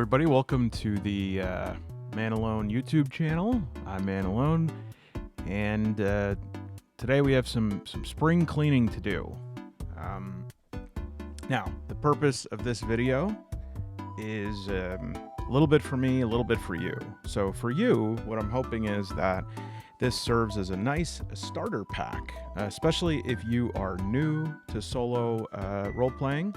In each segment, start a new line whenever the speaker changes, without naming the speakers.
everybody. Welcome to the Man Alone YouTube channel. I'm Man Alone, and today we have some spring cleaning to do. Now, the purpose of this video is a little bit for me, a little bit for you. So for you, what I'm hoping is that this serves as a nice starter pack, especially if you are new to solo role-playing.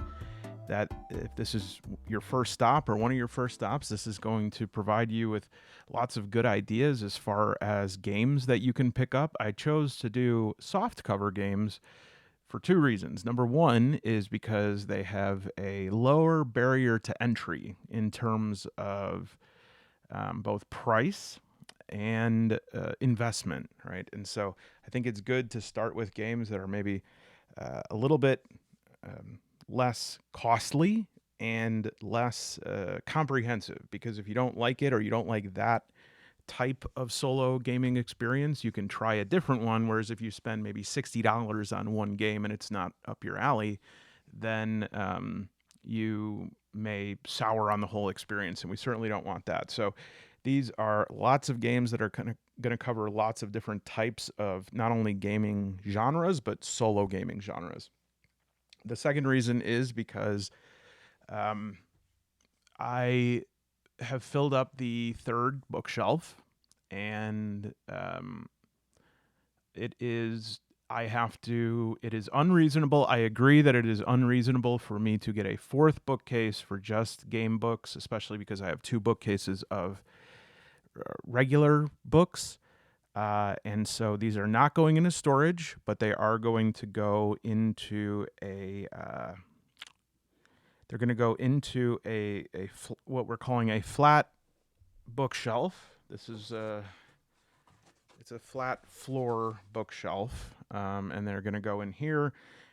That if this is your first stop or one of your first stops, this is going to provide you with lots of good ideas as far as games that you can pick up. I chose to do softcover games for two reasons. Number one is because they have a lower barrier to entry in terms of both price and investment, right? And so I think it's good to start with games that are maybe a little bit less costly and less comprehensive, because if you don't like it or you don't like that type of solo gaming experience, you can try a different one. Whereas if you spend maybe $60 on one game and it's not up your alley, then you may sour on the whole experience, and we certainly don't want that. So these are lots of games that are going to cover lots of different types of not only gaming genres, but solo gaming genres. The second reason is because I have filled up the third bookshelf, and it is unreasonable. I agree that it is unreasonable for me to get a fourth bookcase for just game books, especially because I have two bookcases of regular books. And so these are not going into storage, but they are going to go into what we're calling a flat bookshelf. This is it's a flat floor bookshelf, and they're going to go in here,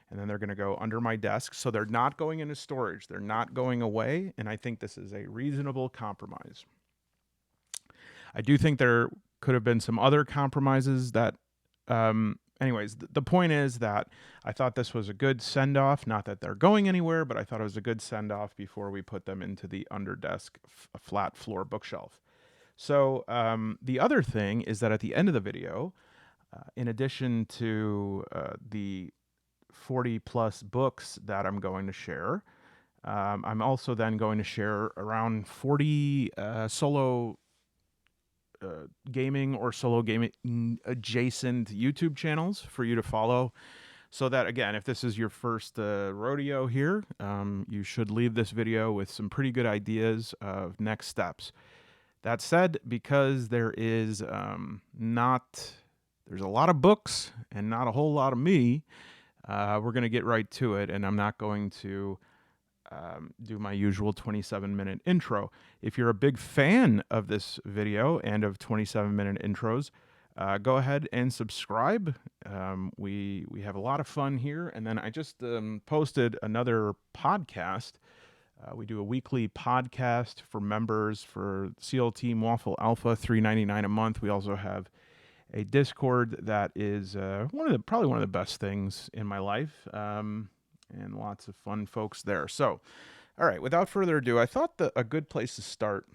and then they're going to go under my desk. So they're not going into storage. They're not going away, and I think this is a reasonable compromise. I do think there could have been some other compromises that, anyways, the point is that I thought this was a good send-off. Not that they're going anywhere, but I thought it was a good send-off before we put them into the underdesk flat floor bookshelf. So the other thing is that at the end of the video, in addition to the 40 plus books that I'm going to share, I'm also then going to share around 40 solo gaming or solo gaming adjacent YouTube channels for you to follow. So that, again, if this is your first rodeo here, you should leave this video with some pretty good ideas of next steps. That said, because there's a lot of books and not a whole lot of me, we're going to get right to it, and I'm not going to do my usual 27-minute intro. If you're a big fan of this video and of 27-minute intros, go ahead and subscribe. We have a lot of fun here. And then I just posted another podcast. We do a weekly podcast for members for SEAL Team Waffle Alpha, $3.99 a month. We also have a Discord that is probably one of the best things in my life. And lots of fun folks there. So, all right, without further ado, I thought that a good place to start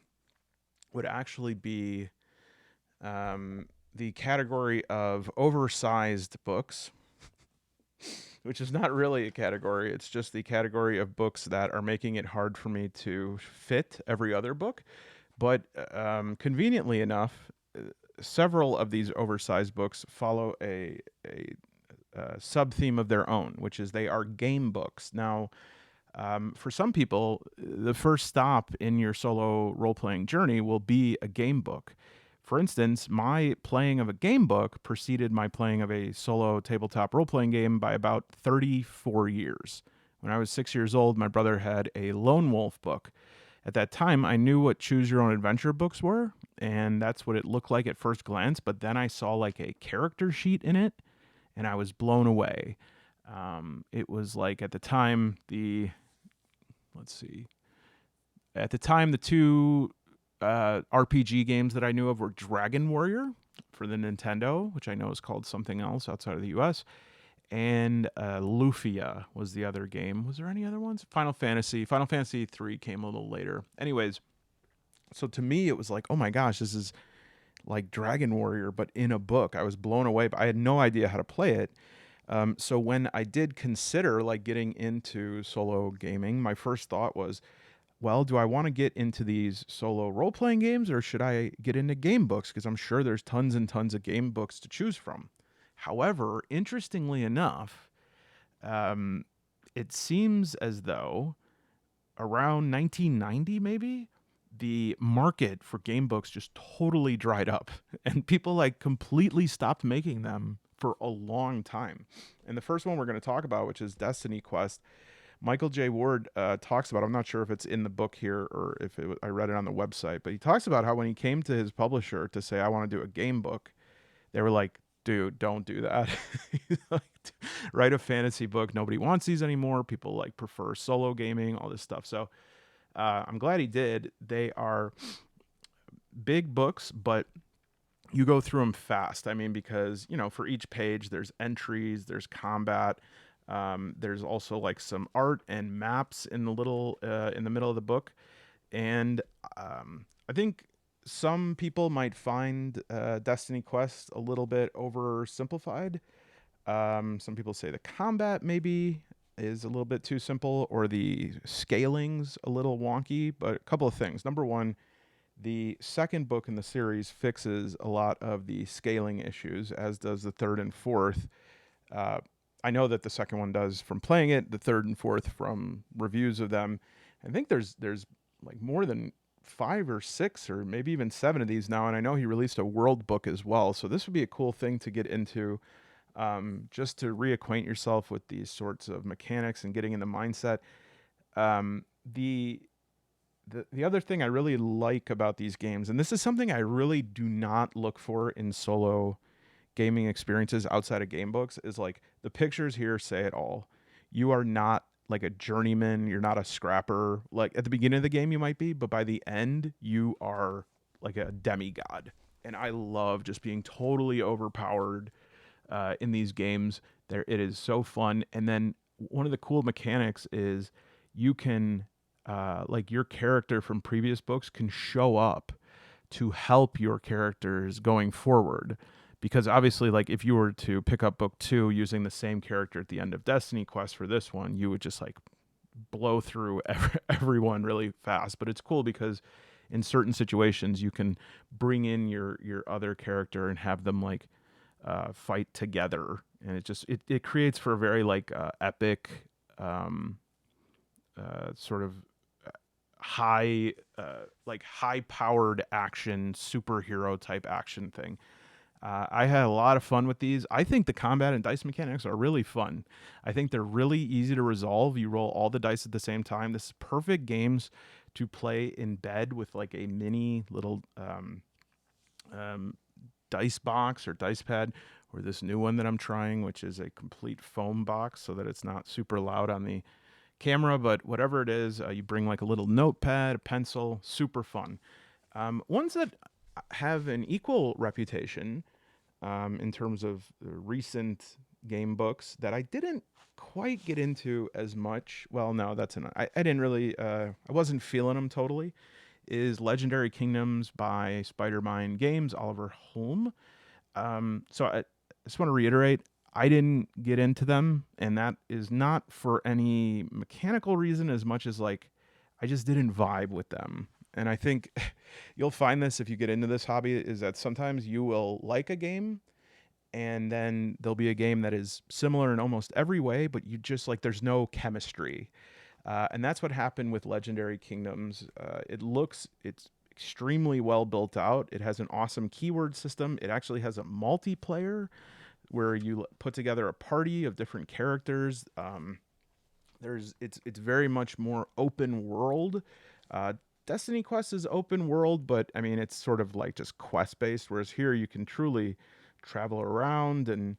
would actually be the category of oversized books, which is not really a category. It's just the category of books that are making it hard for me to fit every other book. But conveniently enough, several of these oversized books follow a sub-theme of their own, which is they are game books. Now, for some people, the first stop in your solo role-playing journey will be a game book. For instance, my playing of a game book preceded my playing of a solo tabletop role-playing game by about 34 years. When I was 6 years old, my brother had a Lone Wolf book. At that time, I knew what Choose Your Own Adventure books were, and that's what it looked like at first glance, but then I saw like a character sheet in it, and I was blown away. It was like at the time, the two RPG games that I knew of were Dragon Warrior for the Nintendo, which I know is called something else outside of the US, and Lufia was the other game. Was there any other ones? Final Fantasy 3 came a little later. Anyways, So to me, it was like, oh my gosh, this is like Dragon Warrior, but in a book. I was blown away, but I had no idea how to play it. So when I did consider like getting into solo gaming, my first thought was, well, do I want to get into these solo role playing games or should I get into game books? Because I'm sure there's tons and tons of game books to choose from. However, interestingly enough, um, it seems as though around 1990, maybe, the market for game books just totally dried up and people like completely stopped making them for a long time. And the first one we're going to talk about, which is Destiny Quest, Michael J. Ward talks about, I'm not sure if it's in the book here or if I read it on the website, but he talks about how when he came to his publisher to say, I want to do a game book, they were like, dude, don't do that. Like, write a fantasy book. Nobody wants these anymore. People like prefer solo gaming, all this stuff. So I'm glad he did. They are big books, but you go through them fast. I mean, because, you know, for each page, there's entries, there's combat. There's also like some art and maps in the middle of the book. And I think some people might find Destiny Quest a little bit oversimplified. Some people say the combat maybe is a little bit too simple or the scaling's a little wonky, but a couple of things. Number one, the second book in the series fixes a lot of the scaling issues, as does the third and fourth. Uh, I know that the second one does from playing it, the third and fourth from reviews of them. I think there's like more than 5 or 6 or maybe even 7 of these now, and I know he released a world book as well. So this would be a cool thing to get into, just to reacquaint yourself with these sorts of mechanics and getting in the mindset. Um, the the other thing I really like about these games, and this is something I really do not look for in solo gaming experiences outside of game books, is like the pictures here say it all. You are not like a journeyman, you're not a scrapper. Like at the beginning of the game you might be, but by the end you are like a demigod. And I love just being totally overpowered in these games. There, it is so fun. And then one of the cool mechanics is you can like your character from previous books can show up to help your characters going forward. Because obviously, like if you were to pick up book 2 using the same character at the end of Destiny Quest for this one, you would just like blow through everyone really fast. But it's cool because in certain situations you can bring in your other character and have them like fight together, and it creates for a very like epic, um, sort of high like high powered action superhero type action thing. I had a lot of fun with these. I think the combat and dice mechanics are really fun. I think they're really easy to resolve. You roll all the dice at the same time. This is perfect games to play in bed with like a mini little um, dice box or dice pad, or this new one that I'm trying, which is a complete foam box so that it's not super loud on the camera. But whatever it is, you bring like a little notepad, a pencil, super fun. Ones that have an equal reputation in terms of recent game books that I didn't quite get into as much. Well, no, that's enough. I didn't really, I wasn't feeling them totally. Is Legendary Kingdoms by Spider-Mind Games, Oliver Holm. So I just want to reiterate, I didn't get into them, and that is not for any mechanical reason as much as like I just didn't vibe with them. And I think you'll find this if you get into this hobby, is that sometimes you will like a game and then there'll be a game that is similar in almost every way, but you just like there's no chemistry. And that's what happened with Legendary Kingdoms. It's extremely well built out. It has an awesome keyword system. It actually has a multiplayer where you put together a party of different characters. It's very much more open world. Destiny Quest is open world, but I mean it's sort of like just quest based. Whereas here you can truly travel around, and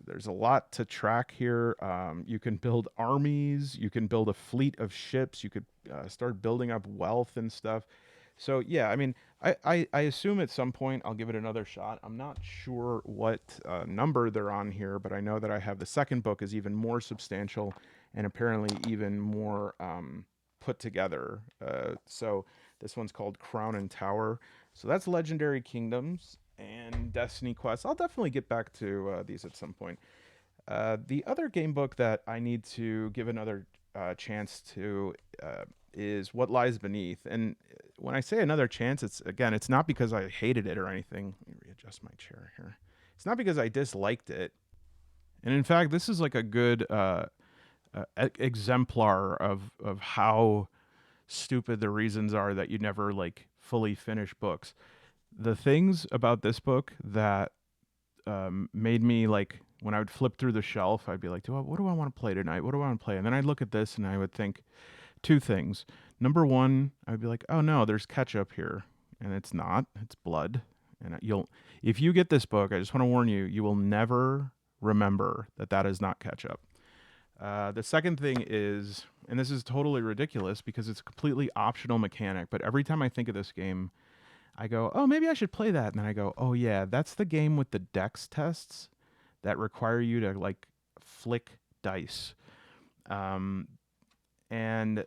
there's a lot to track here. You can build armies, you can build a fleet of ships, you could start building up wealth and stuff. So yeah, I mean, I assume at some point I'll give it another shot. I'm not sure what number they're on here, but I know that I have the second book is even more substantial and apparently even more put together. So This one's called Crown and Tower. So that's Legendary Kingdoms and Destiny Quest. I'll definitely get back to these at some point. The other game book that I need to give another chance to is What Lies Beneath. And when I say another chance, it's not because I hated it or anything. Let me readjust my chair here. It's not because I disliked it. And in fact, this is like a good exemplar of how stupid the reasons are that you never like fully finish books. The things about this book that made me like when I would flip through the shelf, I'd be like, what do I want to play tonight? What do I want to play? And then I'd look at this and I would think two things. Number one, I'd be like, oh no, there's ketchup here, and it's not. It's blood. And if you get this book, I just want to warn you, you will never remember that is not ketchup. The second thing is, and this is totally ridiculous because it's a completely optional mechanic, but every time I think of this game, I go, oh, maybe I should play that. And then I go, oh yeah, that's the game with the dex tests that require you to like flick dice. And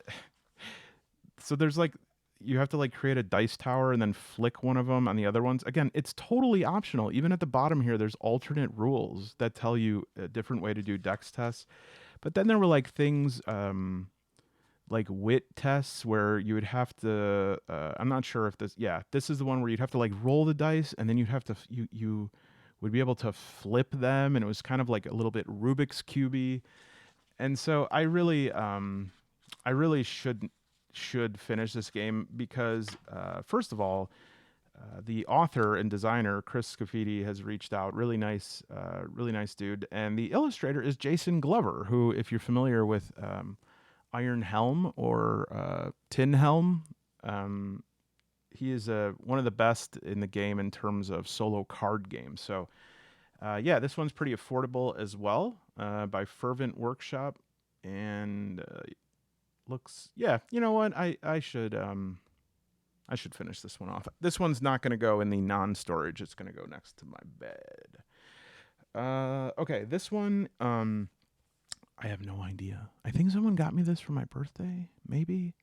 so there's like, you have to like create a dice tower and then flick one of them on the other ones. Again, it's totally optional. Even at the bottom here, there's alternate rules that tell you a different way to do dex tests. But then there were like things like wit tests where you would have to, I'm not sure if this is the one where you'd have to like roll the dice and then you'd have to, you would be able to flip them. And it was kind of like a little bit Rubik's Cube-y. And so I really should finish this game because, first of all, the author and designer Chris Scafidi has reached out. Really nice dude. And the illustrator is Jason Glover, who, if you're familiar with Iron Helm or Tin Helm, he is one of the best in the game in terms of solo card games. So, yeah, this one's pretty affordable as well, by Fervent Workshop, and looks, yeah, you know what? I should finish this one off. This one's not going to go in the non-storage. It's going to go next to my bed. Okay, this one, I have no idea. I think someone got me this for my birthday, maybe.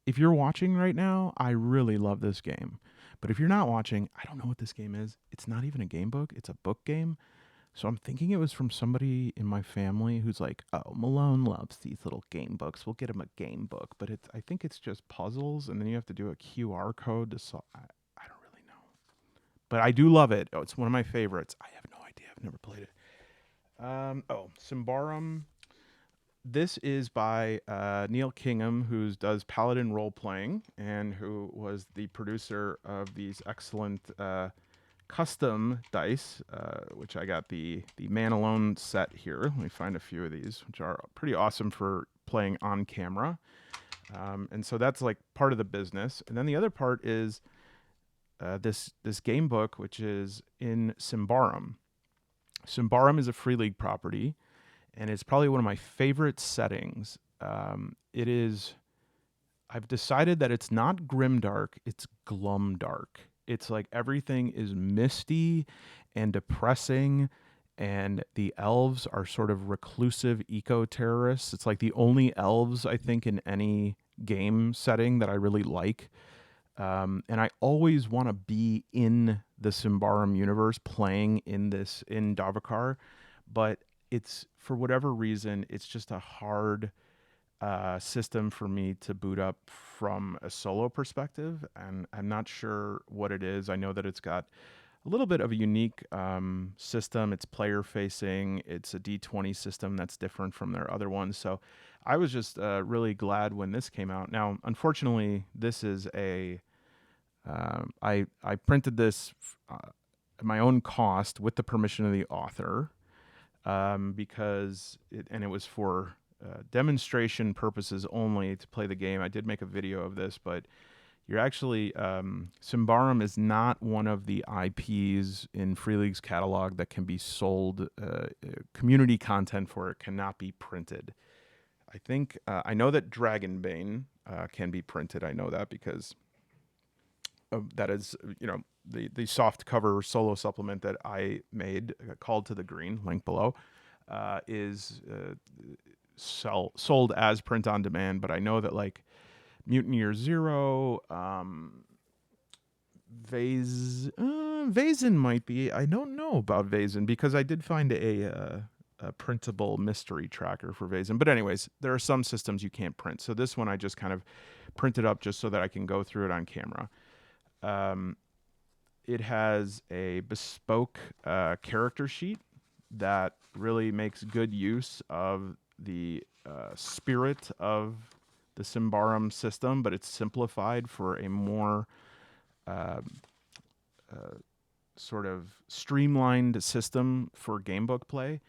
If you're watching right now, I really love this game. But if you're not watching, I don't know what this game is. It's not even a game book. It's a book game. So I'm thinking it was from somebody in my family who's like, oh, Malone loves these little game books. We'll get him a game book. But I think it's just puzzles, and then you have to do a QR code to solve. I don't really know. But I do love it. Oh, it's one of my favorites. I have no idea. I've never played it. Symbaroum. This is by Neil Kingham, who does Paladin Roleplaying and who was the producer of these excellent custom dice, which I got the Man Alone set here. Let me find a few of these, which are pretty awesome for playing on camera. And so that's like part of the business. And then the other part is this game book, which is in Symbaroum. Symbaroum is a Free League property, and it's probably one of my favorite settings. I've decided that it's not grimdark, it's glumdark. It's like everything is misty and depressing, and the elves are sort of reclusive eco-terrorists. It's like the only elves, I think, in any game setting that I really like. And I always want to be in the Symbaroum universe, playing in Davokar, but it's, for whatever reason, it's just a hard system for me to boot up from a solo perspective, and I'm not sure what it is. I know that it's got a little bit of a unique system. It's player facing. It's a D20 system that's different from their other ones. So I was just really glad when this came out. Now, unfortunately, this is I printed this at my own cost with the permission of the author, because it was for demonstration purposes only to play the game. I did make a video of this, but you're actually, Symbaroum is not one of the IPs in Free League's catalog that can be sold. Community content for it cannot be printed. I think, I know that Dragonbane can be printed. I know that because that is, the soft cover solo supplement that I made, called to the green, link below, is sold as print on demand. But I know that, like, Mutineer Zero, Vazen might be. I don't know about Vazen because I did find a printable mystery tracker for Vazen. But anyways, there are some systems you can't print. So this one I just kind of printed up just so that I can go through it on camera. It has a bespoke character sheet that really makes good use of the spirit of the Symbaroum system, but it's simplified for a more sort of streamlined system for gamebook play.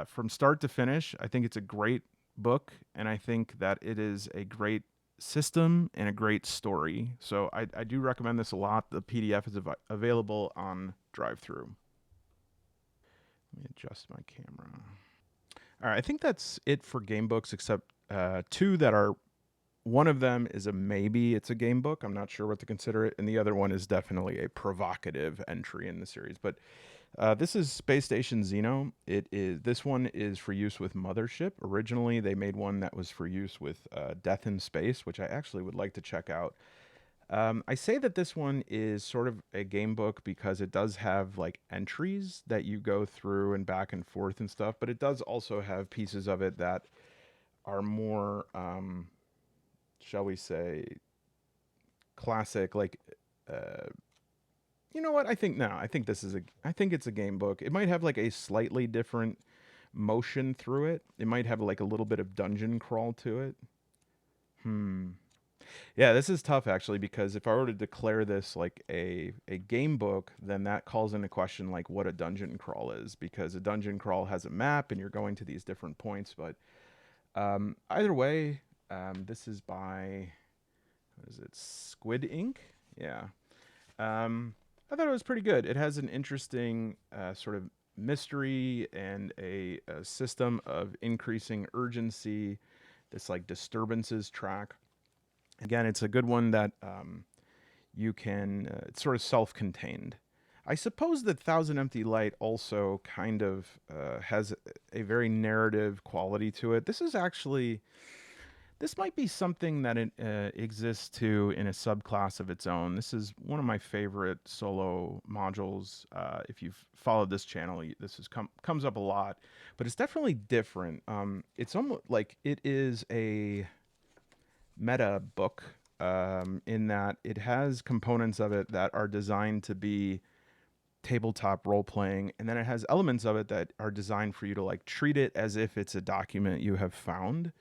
From start to finish, I think it's a great book, and I think that it is a great system and a great story. So I do recommend this a lot. The PDF is available on drive-through. Let me adjust my camera. All right, I think that's it for game books, except two that are, one of them is a maybe it's a game book. I'm not sure what to consider it. And the other one is definitely a provocative entry in the series. But this is Space Station Xeno. This one is for use with Mothership. Originally, they made one that was for use with Death in Space, which I actually would like to check out. I say that this one is sort of a game book because it does have like entries that you go through and back and forth and stuff, but it does also have pieces of it that are more, shall we say, classic. Like, you know what? I think it's a game book. It might have like a slightly different motion through it. It might have like a little bit of dungeon crawl to it. Yeah, this is tough actually because if I were to declare this like a game book, then that calls into question like what a dungeon crawl is, because a dungeon crawl has a map and you're going to these different points. But either way, this is by, what is it, Squid Ink? Yeah. I thought it was pretty good. It has an interesting sort of mystery and a system of increasing urgency, this like disturbances track. Again, it's a good one that you can, it's sort of self-contained. I suppose that Thousand Empty Light also kind of has a very narrative quality to it. This might be something that it exists too in a subclass of its own. This is one of my favorite solo modules. If you've followed this channel, this comes up a lot, but it's definitely different. It's almost like it is a meta book in that it has components of it that are designed to be tabletop role playing, and then it has elements of it that are designed for you to like treat it as if it's a document you have found.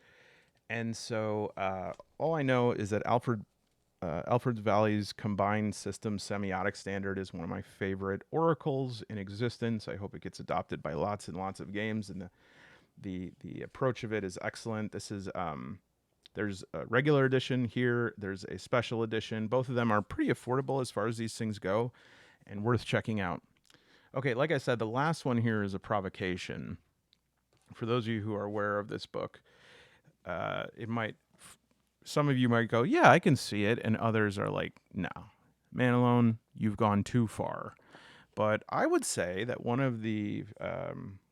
And so all I know is that Alfred's Valley's combined system semiotic standard is one of my favorite oracles in existence. I hope it gets adopted by lots and lots of games, and the approach of it is excellent. This is there's a regular edition here. There's a special edition. Both of them are pretty affordable as far as these things go and worth checking out. Okay, like I said, the last one here is a provocation. For those of you who are aware of this book, some of you might go, yeah, I can see it. And others are like, no, man alone, you've gone too far. But I would say that one of the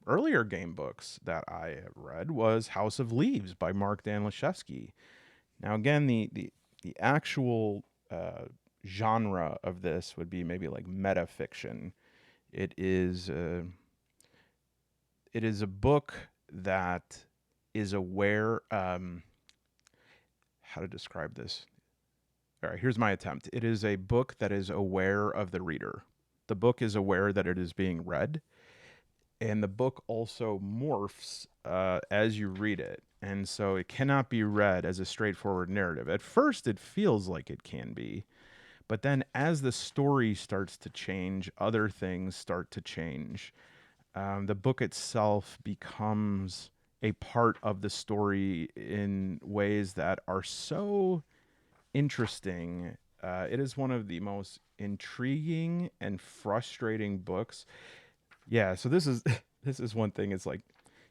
earlier game books that I read was House of Leaves by Mark Danilashevsky. Now, again, the actual genre of this would be maybe like metafiction. It is a book that is aware. How to describe this? All right, here's my attempt. It is a book that is aware of the reader. The book is aware that it is being read, and the book also morphs as you read it. And so it cannot be read as a straightforward narrative. At first, it feels like it can be, but then as the story starts to change, other things start to change. The book itself becomes a part of the story in ways that are so interesting. It is one of the most intriguing and frustrating books. Yeah, so this is this is one thing. It's like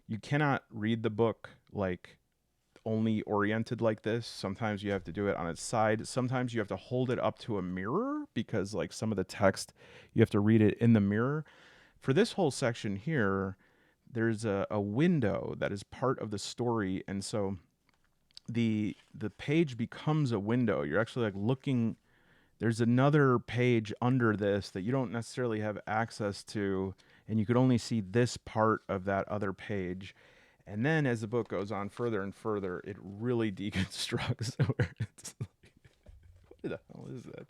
you cannot read the book like only oriented like this. Sometimes you have to do it on its side. Sometimes you have to hold it up to a mirror because like some of the text you have to read it in the mirror. For this whole section here, there's a window that is part of the story, and so the page becomes a window. You're actually like looking. There's another page under this that you don't necessarily have access to, and you could only see this part of that other page. And then as the book goes on further and further, it really deconstructs. Where it's like, what the hell is that?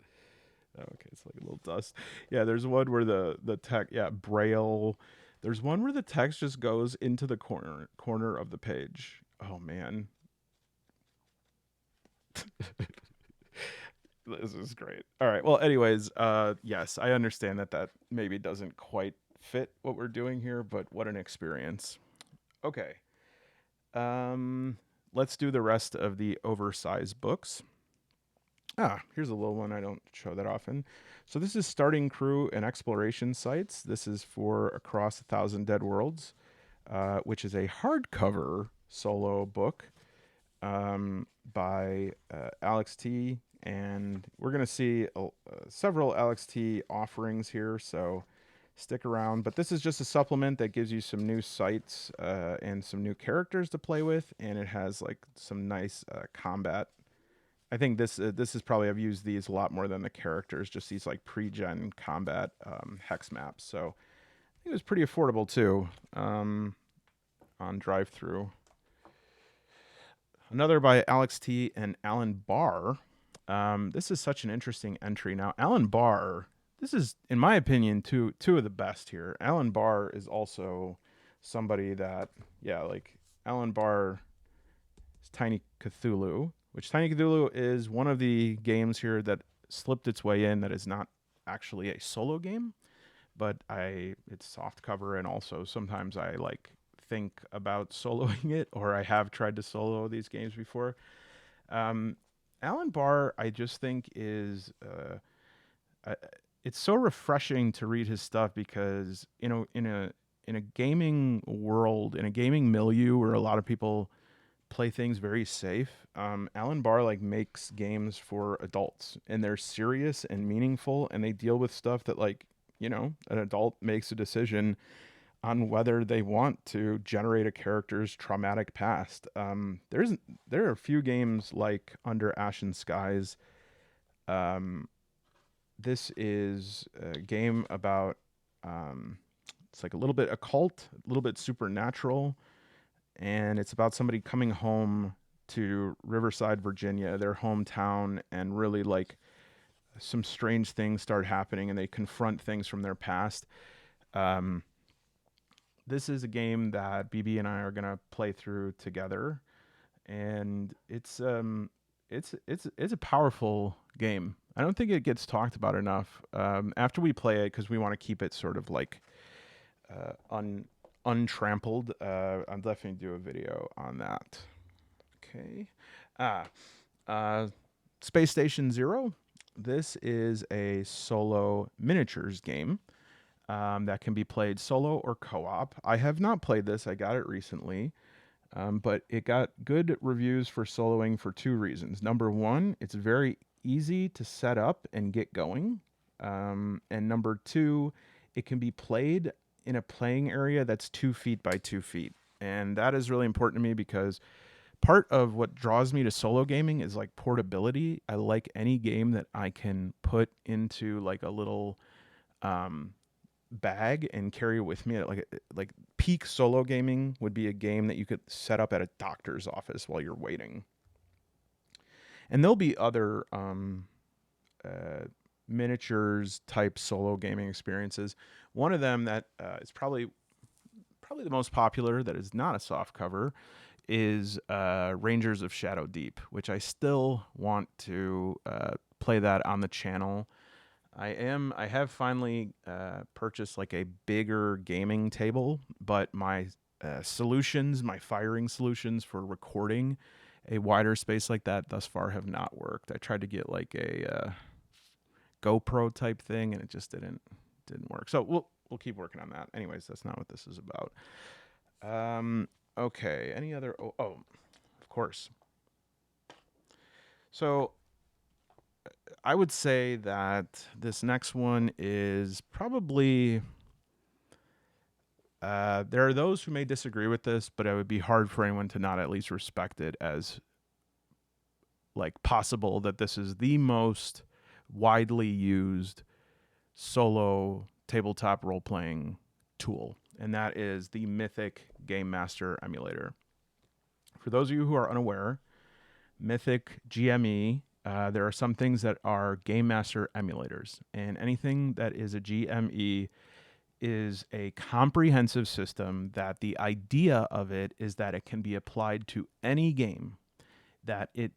Oh, okay, it's like a little dust. Yeah, there's one where the text, yeah, Braille. There's one where the text just goes into the corner of the page. Oh man, this is great. All right. Well, anyways, yes, I understand that maybe doesn't quite fit what we're doing here, but what an experience. Okay. Let's do the rest of the oversized books. Here's a little one I don't show that often. So this is Starting Crew and Exploration Sites. This is for Across 1,000 Dead Worlds, which is a hardcover solo book by Alex T. And we're going to see several Alex T offerings here, so stick around. But this is just a supplement that gives you some new sites and some new characters to play with, and it has like some nice combat. I think this is probably, I've used these a lot more than the characters, just these like pre-gen combat hex maps. So I think it was pretty affordable too on drive-through. Another by Alex T. and Alan Barr. This is such an interesting entry. Now, Alan Barr, this is, in my opinion, two of the best here. Alan Barr is also somebody that, yeah, like Alan Barr is Tiny Cthulhu, which Tiny Cthulhu is one of the games here that slipped its way in that is not actually a solo game, but it's softcover, and also sometimes I like think about soloing it, or I have tried to solo these games before. Alan Barr, I just think is it's so refreshing to read his stuff, because in a gaming world, in a gaming milieu where a lot of people play things very safe, Alan Barr like makes games for adults, and they're serious and meaningful, and they deal with stuff that, like, an adult makes a decision on whether they want to generate a character's traumatic past. There are a few games like Under Ashen Skies. This is a game about it's like a little bit occult, a little bit supernatural, and it's about somebody coming home to Riverside, Virginia, their hometown, and really like some strange things start happening, and they confront things from their past. This is a game that BB and I are gonna play through together, and it's a powerful game. I don't think it gets talked about enough. After we play it, because we want to keep it sort of like untrampled, I'll definitely do a video on that. Okay. Space Station Zero. This is a solo miniatures game that can be played solo or co-op. I have not played this. I got it recently, but it got good reviews for soloing for two reasons. Number one, it's very easy to set up and get going. And number two, it can be played in a playing area that's 2 feet by 2 feet. And that is really important to me, because part of what draws me to solo gaming is like portability. I like any game that I can put into like a little bag and carry with me. Like peak solo gaming would be a game that you could set up at a doctor's office while you're waiting. And there'll be other miniatures type solo gaming experiences. One of them that is probably the most popular, that is not a soft cover, is Rangers of Shadow Deep, which I still want to play that on the channel. I have finally purchased like a bigger gaming table, but my my firing solutions for recording a wider space like that thus far have not worked. I tried to get like a GoPro type thing, and it just didn't work. So we'll keep working on that. Anyways, that's not what this is about. Okay. Any other? Oh, of course. So I would say that this next one is probably. There are those who may disagree with this, but it would be hard for anyone to not at least respect it as like possible that this is the most widely used solo tabletop role-playing tool, and that is the Mythic Game Master emulator. For those of you who are unaware, Mythic GME, there are some things that are Game Master emulators, and anything that is a GME is a comprehensive system that the idea of it is that it can be applied to any game, that it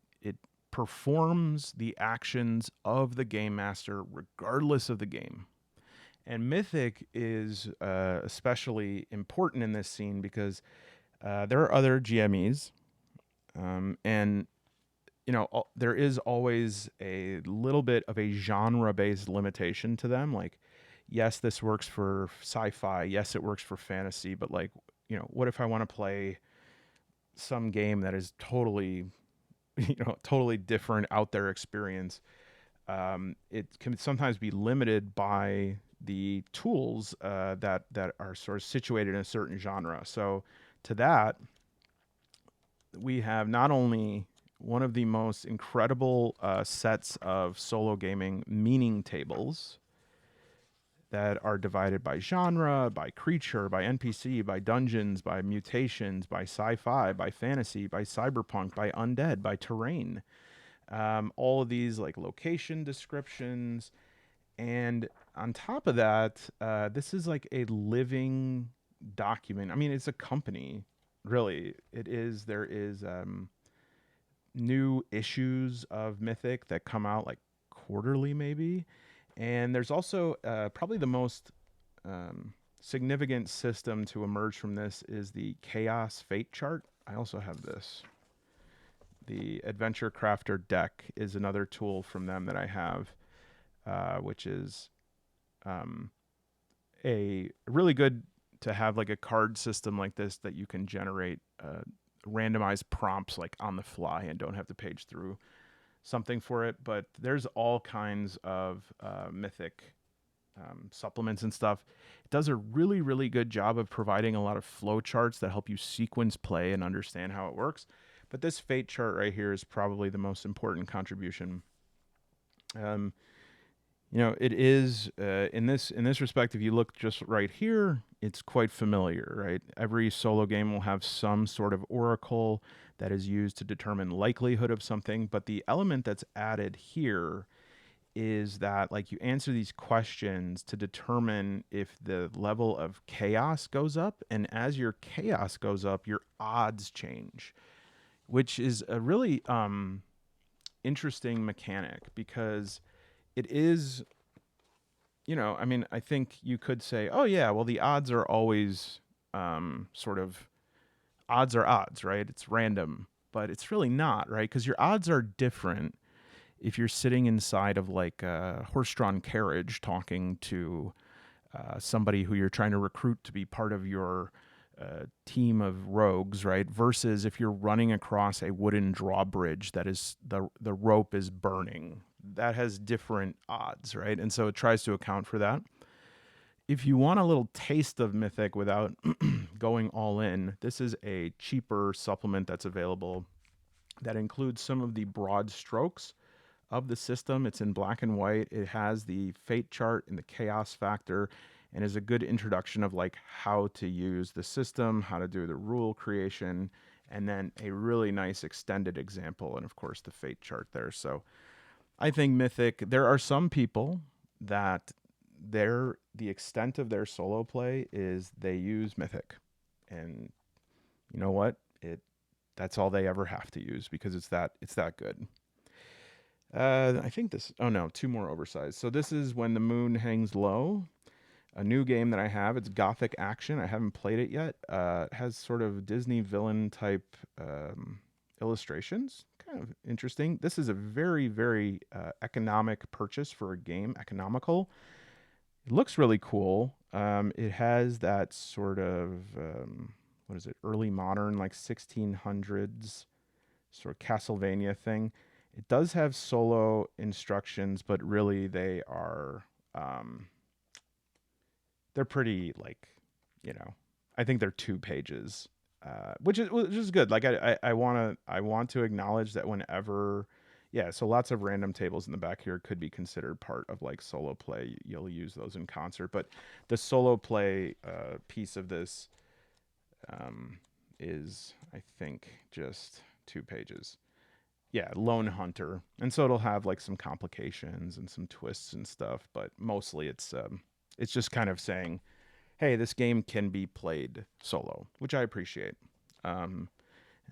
performs the actions of the Game Master regardless of the game. And Mythic is especially important in this scene because there are other GMEs, and there is always a little bit of a genre-based limitation to them. Like, yes, this works for sci-fi. Yes, it works for fantasy. But like, what if I want to play some game that is totally, totally different out there experience? It can sometimes be limited by the tools that are sort of situated in a certain genre. So to that, we have not only one of the most incredible sets of solo gaming meaning tables that are divided by genre, by creature, by NPC, by dungeons, by mutations, by sci-fi, by fantasy, by cyberpunk, by undead, by terrain. All of these like location descriptions. And on top of that, this is like a living document. I mean, it's a company, really. It is. There is new issues of Mythic that come out like quarterly, maybe. And there's also probably the most significant system to emerge from this is the Chaos Fate chart. I also have this. The Adventure Crafter deck is another tool from them that I have, which is a really good to have like a card system like this that you can generate randomized prompts like on the fly and don't have to page through something for it. But there's all kinds of Mythic supplements and stuff. It does a really, really good job of providing a lot of flow charts that help you sequence play and understand how it works. But this fate chart right here is probably the most important contribution. It is in this respect. If you look just right here, it's quite familiar, right? Every solo game will have some sort of oracle that is used to determine likelihood of something. But the element that's added here is that like you answer these questions to determine if the level of chaos goes up, and as your chaos goes up, your odds change, which is a really interesting mechanic because it is, I mean, I think you could say, oh yeah, well the odds are always sort of odds are odds, right? It's random, but it's really not, right? Because your odds are different if you're sitting inside of like a horse-drawn carriage talking to somebody who you're trying to recruit to be part of your team of rogues, right? Versus if you're running across a wooden drawbridge that is the rope is burning. That has different odds, right? And so it tries to account for that. If you want a little taste of Mythic without going all in, this is a cheaper supplement that's available that includes some of the broad strokes of the system. It's in black and white. It has the fate chart and the chaos factor, and is a good introduction of like how to use the system, how to do the rule creation, and then a really nice extended example, and of course the fate chart there. So I think Mythic, there are some people that the extent of their solo play is they use Mythic, and you know what? That's all they ever have to use because it's that good. I think this, oh no, two more oversized. So this is When the Moon Hangs Low, a new game that I have. It's Gothic action. I haven't played it yet. It has sort of Disney villain type illustrations. Kind of interesting. This is a very, very economic purchase for a game, economical. It looks really cool. It has that sort of, what is it, early modern, like 1600s sort of Castlevania thing. It does have solo instructions, but really they are, they're pretty like, I think they're 2 pages, which is good. Like I want to acknowledge that whenever Yeah, so lots of random tables in the back here could be considered part of like solo play. You'll use those in concert, but the solo play piece of this is, I think, just 2 pages. Yeah, Lone Hunter, and so it'll have like some complications and some twists and stuff, but mostly it's just kind of saying, hey, this game can be played solo, which I appreciate. And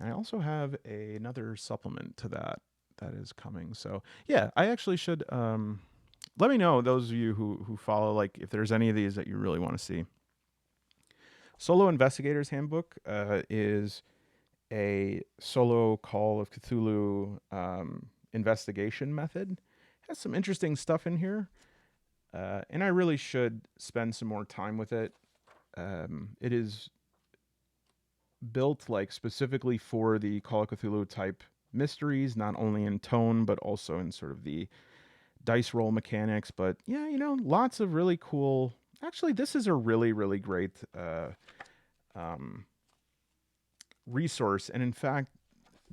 I also have another supplement to that is coming. So yeah, I actually should let me know, those of you who follow, like if there's any of these that you really want to see. Solo Investigator's Handbook is a solo Call of Cthulhu investigation method. It has some interesting stuff in here, and I really should spend some more time with it. It is built like specifically for the Call of Cthulhu type mysteries, not only in tone but also in sort of the dice roll mechanics. But yeah, lots of really cool. Actually, this is a really, really great resource. And in fact,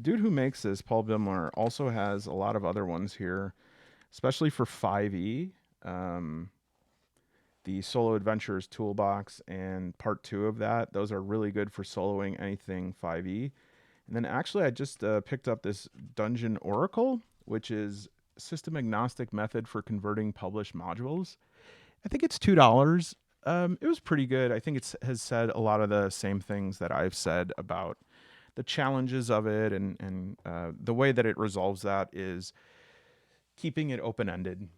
dude who makes this, Paul Bimler, also has a lot of other ones here, especially for 5e. The Solo Adventures Toolbox and part 2 of that. Those are really good for soloing anything 5e. And then actually I just picked up this Dungeon Oracle, which is system agnostic method for converting published modules. I think it's $2. It was pretty good. I think it has said a lot of the same things that I've said about the challenges of it, and the way that it resolves that is keeping it open-ended.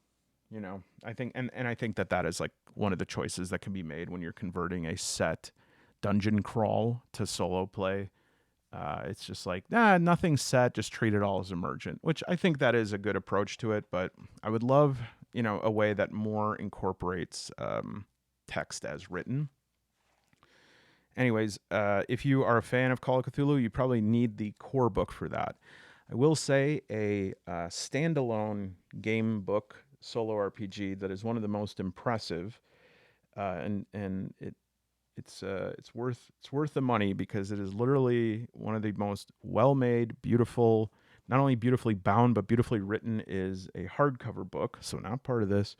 I think, and I think that is like one of the choices that can be made when you're converting a set dungeon crawl to solo play. It's just like, nothing's set, just treat it all as emergent, which I think that is a good approach to it. But I would love, a way that more incorporates text as written. Anyways, if you are a fan of Call of Cthulhu, you probably need the core book for that. I will say a standalone game book solo RPG that is one of the most impressive, and it's worth the money, because it is literally one of the most well-made, beautiful, not only beautifully bound but beautifully written, is a hardcover book. So not part of this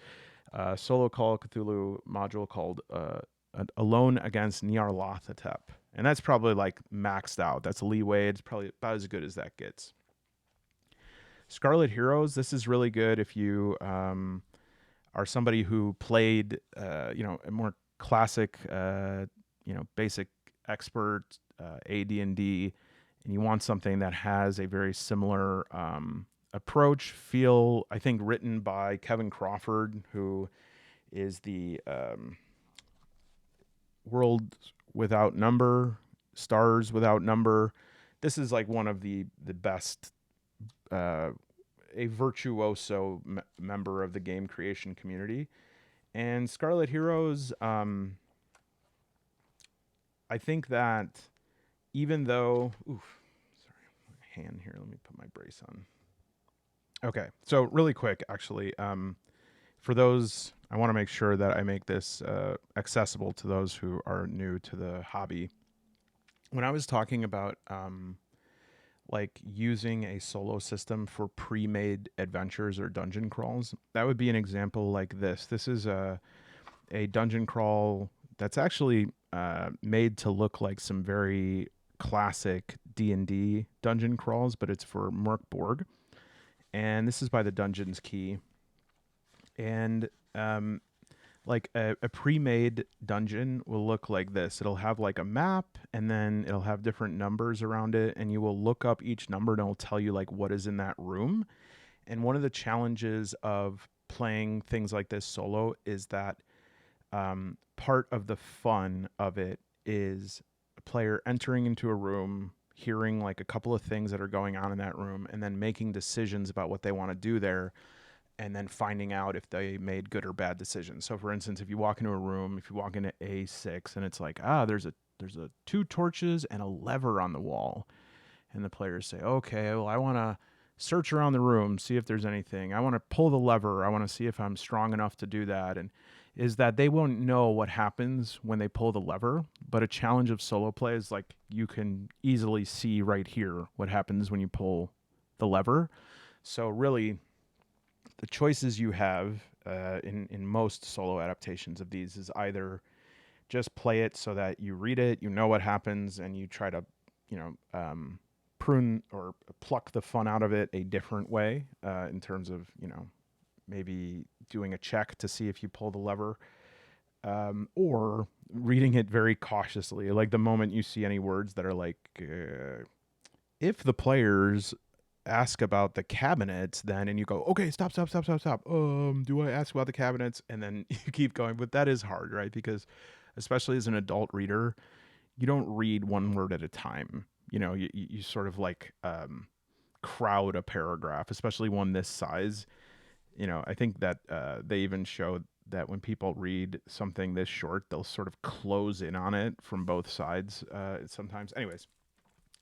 solo Call of Cthulhu module called Alone Against Nyarlathotep, and that's probably like maxed out. That's leeway. It's probably about as good as that gets. Scarlet Heroes, this is really good if you are somebody who played, a more classic, basic expert AD&D, and you want something that has a very similar approach, feel. I think written by Kevin Crawford, who is the World Without Number, Stars Without Number. This is like one of the best, a virtuoso member of the game creation community. And Scarlet Heroes, I think that even though, sorry, my hand here, let me put my brace on. Okay, so really quick, actually, for those, I want to make sure that I make this accessible to those who are new to the hobby. When I was talking about like using a solo system for pre-made adventures or dungeon crawls, that would be an example like this. This is a dungeon crawl that's actually made to look like some very classic D&D dungeon crawls, but it's for Merkborg. And this is by the Dungeons Key. And like a pre-made dungeon will look like this. It'll have like a map, and then it'll have different numbers around it, and you will look up each number and it'll tell you like what is in that room. And one of the challenges of playing things like this solo is that part of the fun of it is a player entering into a room, hearing like a couple of things that are going on in that room, and then making decisions about what they want to do there, and then finding out if they made good or bad decisions. So for instance, if you walk into a room, if you walk into A6 and it's like, there's 2 torches and a lever on the wall, and the players say, okay, well, I want to search around the room, see if there's anything. I want to pull the lever. I want to see if I'm strong enough to do that. And is that they won't know what happens when they pull the lever, but a challenge of solo play is like you can easily see right here what happens when you pull the lever. So really, the choices you have in most solo adaptations of these is either just play it so that you read it, you know what happens, and you try to, prune or pluck the fun out of it a different way in terms of, maybe doing a check to see if you pull the lever, or reading it very cautiously. Like the moment you see any words that are like, if the players ask about the cabinets, then, and you go, okay, stop. Do I ask about the cabinets? And then you keep going. But that is hard, right? Because especially as an adult reader, you don't read one word at a time. You sort of like crowd a paragraph, especially one this size. I think that they even showed that when people read something this short, they'll sort of close in on it from both sides sometimes. Anyways,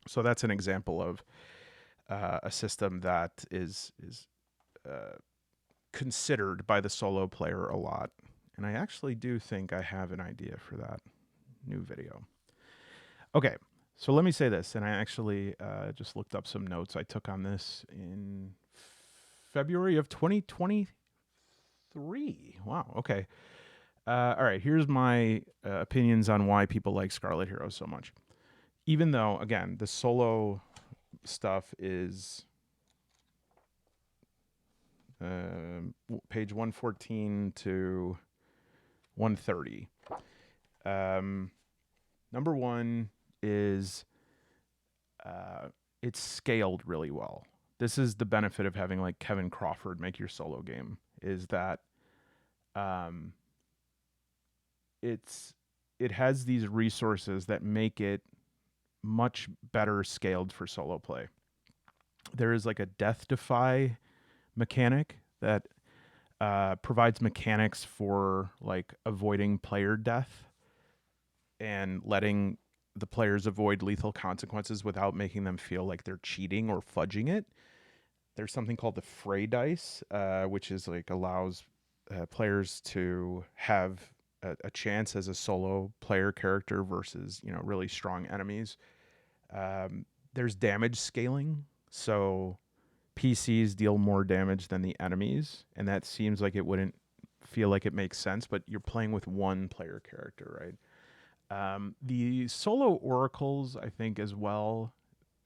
so that's an example of a system that is considered by the solo player a lot. And I actually do think I have an idea for that new video. Okay, so let me say this, and I actually just looked up some notes I took on this in February of 2023. Wow, okay. All right, here's my opinions on why people like Scarlet Heroes so much. Even though, again, the solo stuff is page 114 to 130. Number one is it's scaled really well. This is the benefit of having like Kevin Crawford make your solo game, is that it has these resources that make it much better scaled for solo play. There is like a death defy mechanic that provides mechanics for like avoiding player death and letting the players avoid lethal consequences without making them feel like they're cheating or fudging it. There's something called the Fray dice, which is like allows players to have a chance as a solo player character versus really strong enemies. There's damage scaling, so PCs deal more damage than the enemies, and that seems like it wouldn't feel like it makes sense, but you're playing with one player character, right? The solo oracles, I think, as well.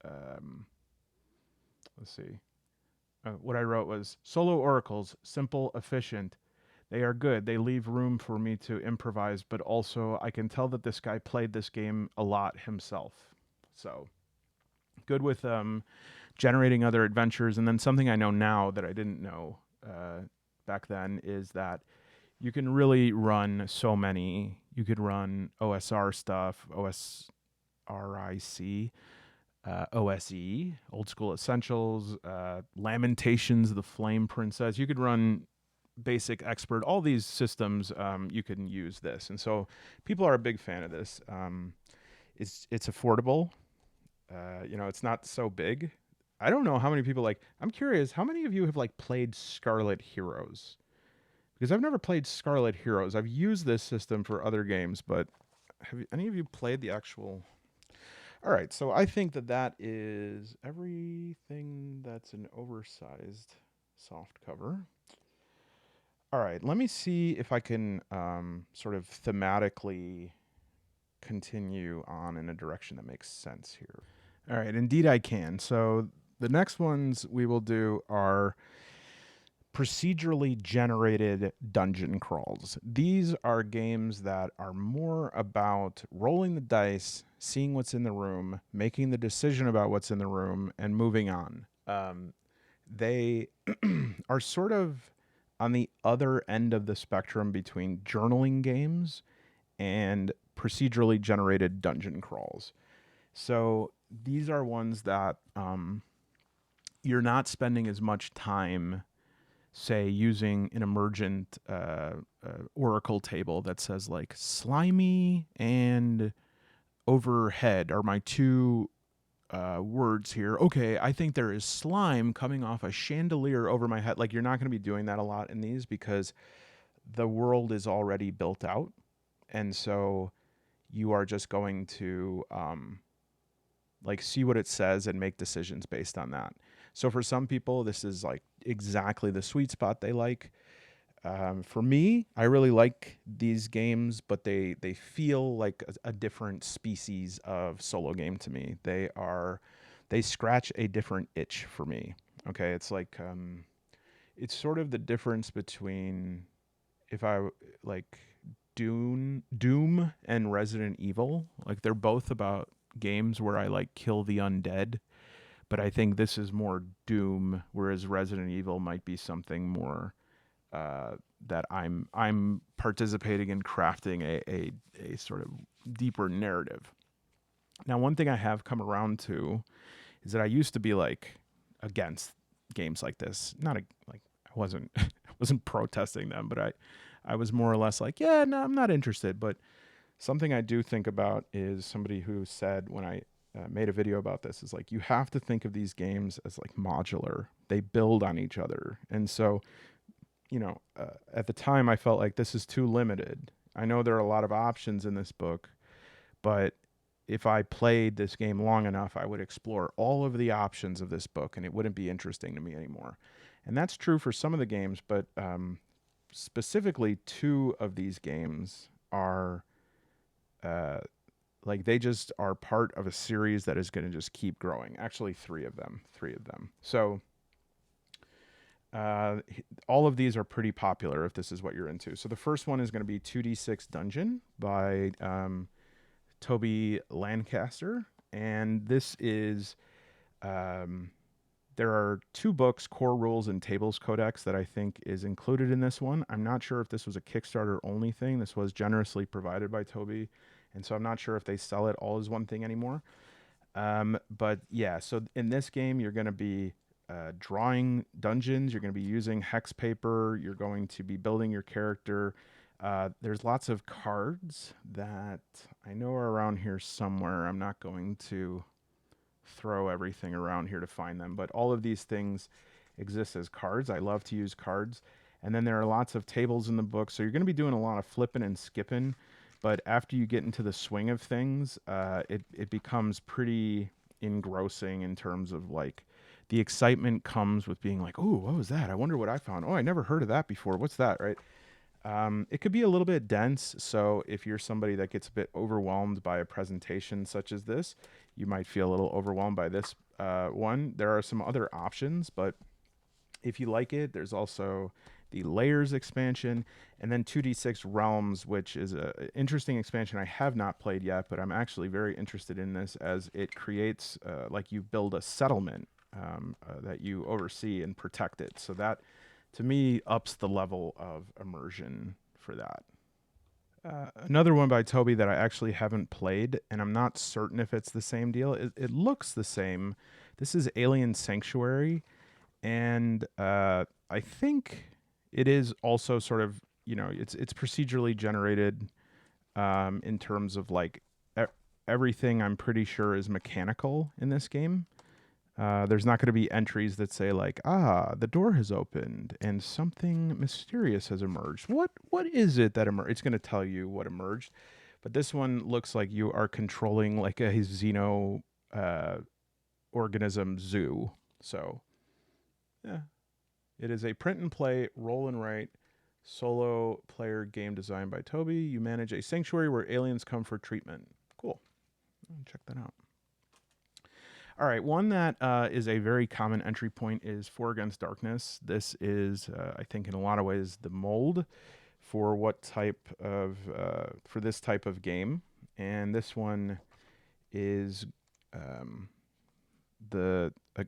Let's see. What I wrote was solo oracles, simple, efficient. They are good. They leave room for me to improvise, but also I can tell that this guy played this game a lot himself. So good with generating other adventures. And then something I know now that I didn't know back then is that you can really run so many. You could run OSR stuff, OSRIC, OSE, Old School Essentials, Lamentations, The Flame Princess. You could run Basic, Expert, all these systems. You can use this, and so people are a big fan of this. It's affordable. It's not so big. I don't know how many people like. I'm curious, how many of you have like played Scarlet Heroes? Because I've never played Scarlet Heroes. I've used this system for other games, but have any of you played the actual? All right, so I think that is everything that's an oversized soft cover. All right, let me see if I can sort of thematically continue on in a direction that makes sense here. All right, indeed I can. So the next ones we will do are procedurally generated dungeon crawls. These are games that are more about rolling the dice, seeing what's in the room, making the decision about what's in the room, and moving on. They are sort of on the other end of the spectrum between journaling games and procedurally generated dungeon crawls. So these are ones that you're not spending as much time, say, using an emergent oracle table that says like slimy and overhead are my two words here. Okay, I think there is slime coming off a chandelier over my head. Like, you're not going to be doing that a lot in these because the world is already built out. And so you are just going to like see what it says and make decisions based on that. So for some people, this is like exactly the sweet spot they like. For me, I really like these games, but they feel like a different species of solo game to me. They scratch a different itch for me. Okay, it's like it's sort of the difference between if I like Doom and Resident Evil. Like they're both about games where I like kill the undead, but I think this is more Doom, whereas Resident Evil might be something more uh, that I'm participating in crafting a sort of deeper narrative. Now, one thing I have come around to is that I used to be like against games like this. Not a, like I wasn't I wasn't protesting them, but I was more or less like, yeah, no, I'm not interested. But something I do think about is somebody who said when I made a video about this is like you have to think of these games as like modular. They build on each other, and so at the time I felt like this is too limited. I know there are a lot of options in this book, but if I played this game long enough, I would explore all of the options of this book and it wouldn't be interesting to me anymore. And that's true for some of the games, but specifically two of these games are uh, like they just are part of a series that is going to just keep growing. Actually, three of them. So uh, all of these are pretty popular if this is what you're into. So the first one is going to be 2D6 Dungeon by Toby Lancaster. And this is, um, there are two books, Core Rules and Tables Codex, that I think is included in this one. I'm not sure if this was a Kickstarter only thing. This was generously provided by Toby. And so I'm not sure if they sell it all as one thing anymore. But yeah, so in this game, you're going to be drawing dungeons. You're going to be using hex paper. You're going to be building your character. There's lots of cards that I know are around here somewhere. I'm not going to throw everything around here to find them, but all of these things exist as cards. I love to use cards. And then there are lots of tables in the book. So you're going to be doing a lot of flipping and skipping. But after you get into the swing of things, it becomes pretty engrossing in terms of like the excitement comes with being like, oh, what was that? I wonder what I found. Oh, I never heard of that before. What's that, right? It could be a little bit dense. So if you're somebody that gets a bit overwhelmed by a presentation such as this, you might feel a little overwhelmed by this one. There are some other options, but if you like it, there's also the Layers expansion, and then 2D6 Realms, which is an interesting expansion I have not played yet, but I'm actually very interested in this as it creates, like you build a settlement that you oversee and protect it. So that, to me, ups the level of immersion for that. Another one by Toby that I actually haven't played, and I'm not certain if it's the same deal. It looks the same. This is Alien Sanctuary, and I think it is also sort of it's procedurally generated in terms of like everything. I'm pretty sure is mechanical in this game. There's not going to be entries that say like, the door has opened and something mysterious has emerged. What is it that emerged? It's going to tell you what emerged. But this one looks like you are controlling like a Xeno organism zoo. So, yeah. It is a print and play, roll and write, solo player game designed by Toby. You manage a sanctuary where aliens come for treatment. Cool. Check that out. All right, one that is a very common entry point is Four Against Darkness. This is, I think, in a lot of ways, the mold for what type of for this type of game, and this one is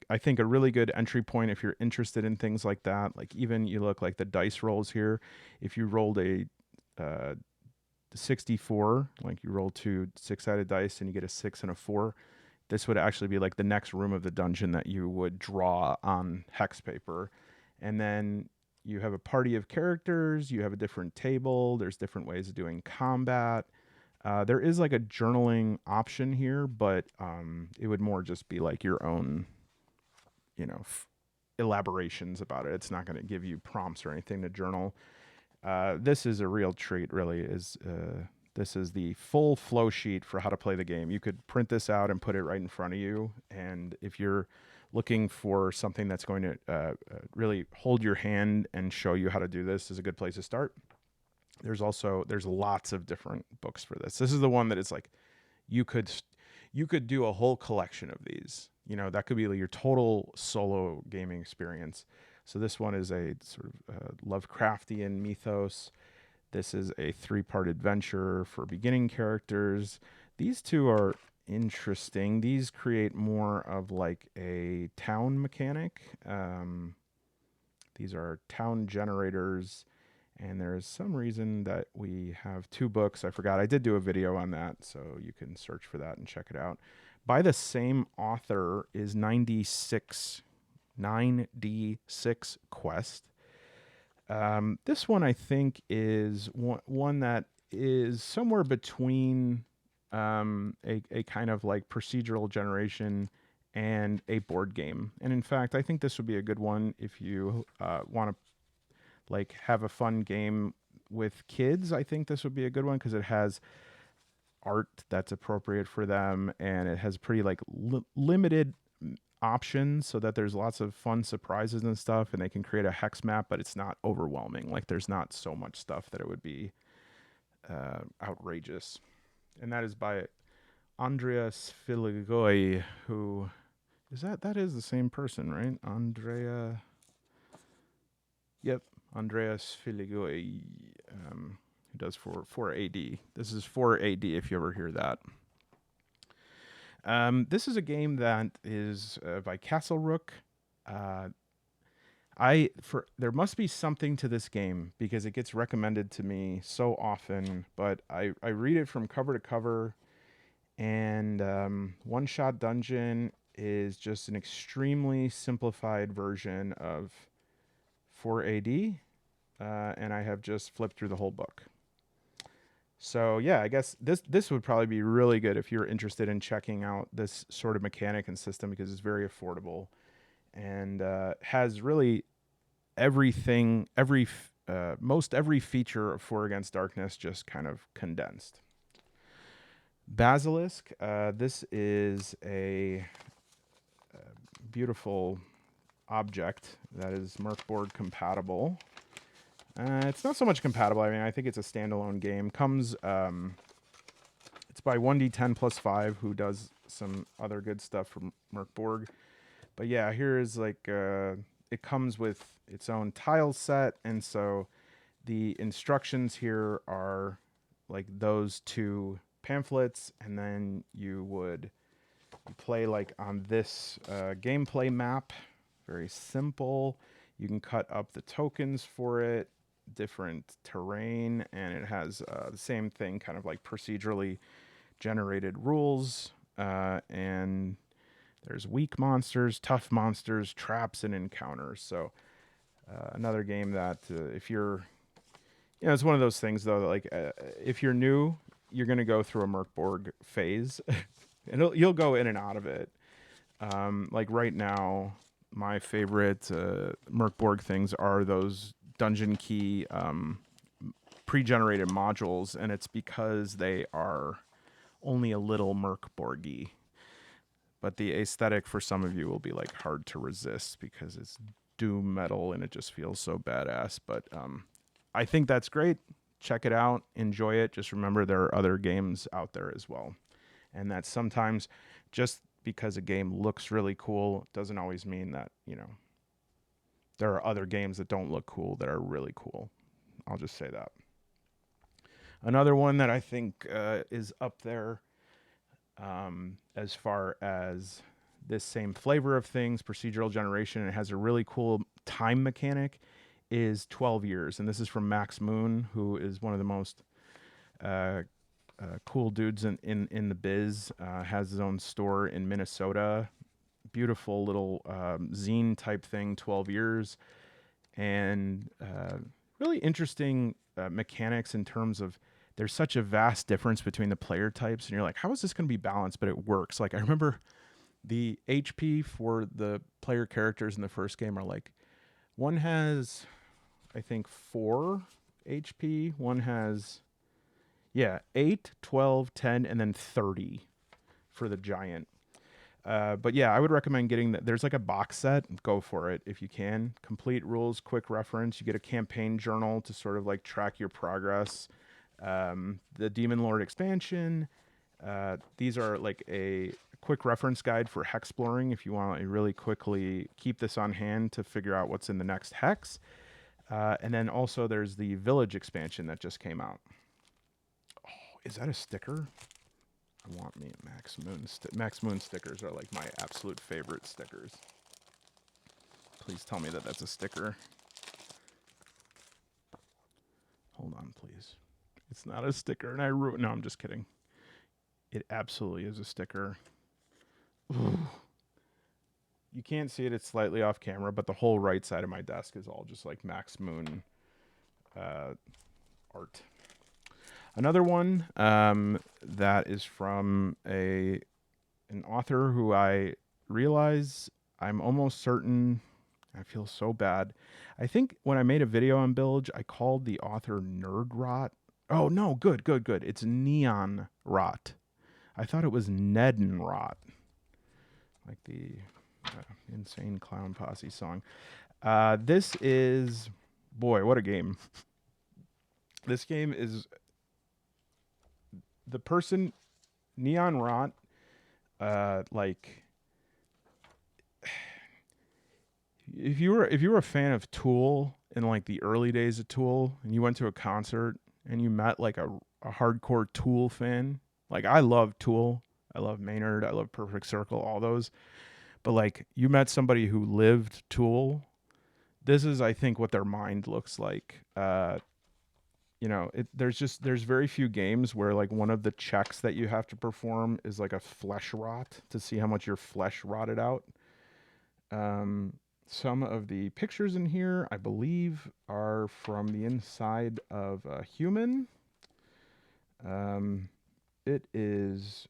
I think a really good entry point if you're interested in things like that. Like even you look like the dice rolls here. If you rolled a 64, like you roll two six-sided dice and you get a 6 and a 4. This would actually be like the next room of the dungeon that you would draw on hex paper. And then you have a party of characters, you have a different table, there's different ways of doing combat. There is like a journaling option here, but it would more just be like your own, elaborations about it. It's not going to give you prompts or anything to journal. This is a real treat, really, this is the full flow sheet for how to play the game. You could print this out and put it right in front of you. And if you're looking for something that's going to really hold your hand and show you how to do this, is a good place to start. There's lots of different books for this. This is the one that is like, you could do a whole collection of these. You know, that could be like your total solo gaming experience. So this one is a sort of Lovecraftian mythos. This is a 3-part adventure for beginning characters. These two are interesting. These create more of like a town mechanic. These are town generators. And there's some reason that we have 2 books. I forgot. I did do a video on that, so you can search for that and check it out. By the same author is 9D6 Quest. This one I think is one that is somewhere between a kind of like procedural generation and a board game. And in fact, I think this would be a good one if you want to like have a fun game with kids. I think this would be a good one because it has art that's appropriate for them, and it has pretty like limited options so that there's lots of fun surprises and stuff, and they can create a hex map, but it's not overwhelming. Like there's not so much stuff that it would be outrageous. And that is by Andreas Filigoi, who is that is the same person, right? Yep. Andreas Filigoi, who does for AD. This is for AD if you ever hear that. This is a game that is by Castle Rook. There must be something to this game because it gets recommended to me so often, but I read it from cover to cover, and One Shot Dungeon is just an extremely simplified version of 4AD, and I have just flipped through the whole book. So yeah, I guess this would probably be really good if you're interested in checking out this sort of mechanic and system, because it's very affordable and has really everything, most every feature of 4 Against Darkness just kind of condensed. Basilisk, this is a beautiful object that is Merkborg compatible. It's not so much compatible. I mean, I think it's a standalone game. Comes, it's by 1D10 plus 5, who does some other good stuff from Merkborg. But yeah, here is like, it comes with its own tile set, and so the instructions here are like those 2 pamphlets, and then you would play like on this gameplay map. Very simple. You can cut up the tokens for it, different terrain, and it has the same thing, kind of like procedurally generated rules, and there's weak monsters, tough monsters, traps, and encounters. So another game that if you're, it's one of those things though that like if you're new, you're going to go through a Merkborg phase and you'll go in and out of it. Like right now, my favorite Merkborg things are those dungeon key pre-generated modules, and it's because they are only a little Merkborgy. But the aesthetic for some of you will be like hard to resist because it's doom metal and it just feels so badass. But I think that's great. Check it out. Enjoy it. Just remember there are other games out there as well. And that sometimes just because a game looks really cool doesn't always mean that, there are other games that don't look cool that are really cool. I'll just say that. Another one that I think is up there as far as this same flavor of things, procedural generation, and it has a really cool time mechanic, is 12 Years. And this is from Max Moon, who is one of the most cool dudes in the biz. Has his own store in Minnesota. Beautiful little zine type thing, 12 Years. And really interesting mechanics in terms of there's such a vast difference between the player types, and you're like, how is this going to be balanced? But it works. Like I remember the HP for the player characters in the first game are like, one has, I think, 4 HP. One has, 8, 12, 10, and then 30 for the giant. But yeah, I would recommend getting that. There's like a box set. Go for it if you can. Complete rules, quick reference. You get a campaign journal to sort of like track your progress. The Demon Lord expansion. These are like a quick reference guide for hexploring if you want to really quickly keep this on hand to figure out what's in the next hex. And then also there's the Village expansion that just came out. Oh, is that a sticker? I want me Max Moon. Max Moon stickers are like my absolute favorite stickers. Please tell me that that's a sticker. Hold on, please. It's not a sticker, and I ruined. No, I'm just kidding. It absolutely is a sticker. Ooh. You can't see it; it's slightly off camera, but the whole right side of my desk is all just like Max Moon art. Another one that is from an author who I realize I'm almost certain. I feel so bad. I think when I made a video on Bilge, I called the author Nerd Rot. Oh no, good. It's Neon Rot. I thought it was Nedden Rot, like the Insane Clown Posse song. This is, boy, what a game. This game is the person, Neon Rot, like, if you were a fan of Tool in like the early days of Tool, and you went to a concert and you met like a hardcore Tool fan, like I love Tool, I love Maynard, I love Perfect Circle, all those, but like you met somebody who lived Tool, this is, I think, what their mind looks like. You know, there's very few games where like one of the checks that you have to perform is like a flesh rot to see how much your flesh rotted out. Some of the pictures in here, I believe, are from the inside of a human. It is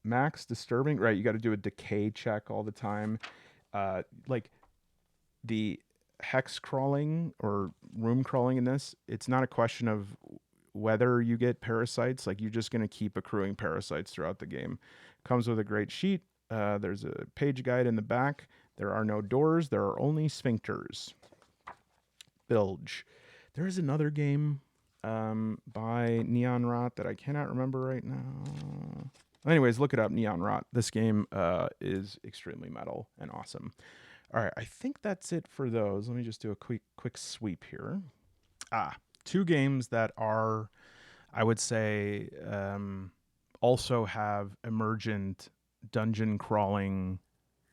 max disturbing, right? You got to do a decay check all the time. Like the hex crawling or room crawling in this, it's not a question of whether you get parasites. Like you're just going to keep accruing parasites throughout the game. Comes with a great sheet. There's a page guide in the back. There are no doors. There are only sphincters. Bilge. There is another game by Neon Rot that I cannot remember right now. Anyways, look it up, Neon Rot. This game is extremely metal and awesome. All right, I think that's it for those. Let me just do a quick sweep here. Two games that are, I would say, also have emergent dungeon crawling,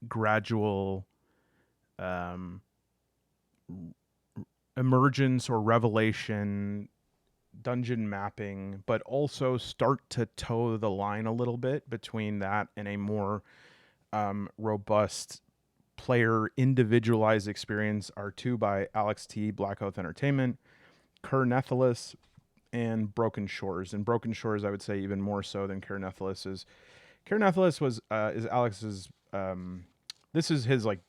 gradual emergence or revelation, dungeon mapping, but also start to toe the line a little bit between that and a more robust player individualized experience are two by Alex T, Black Oath Entertainment, Nethalas, and Broken Shores. And Broken Shores, I would say even more so than Nethalas is. Nethalas was is Alex's. This is his like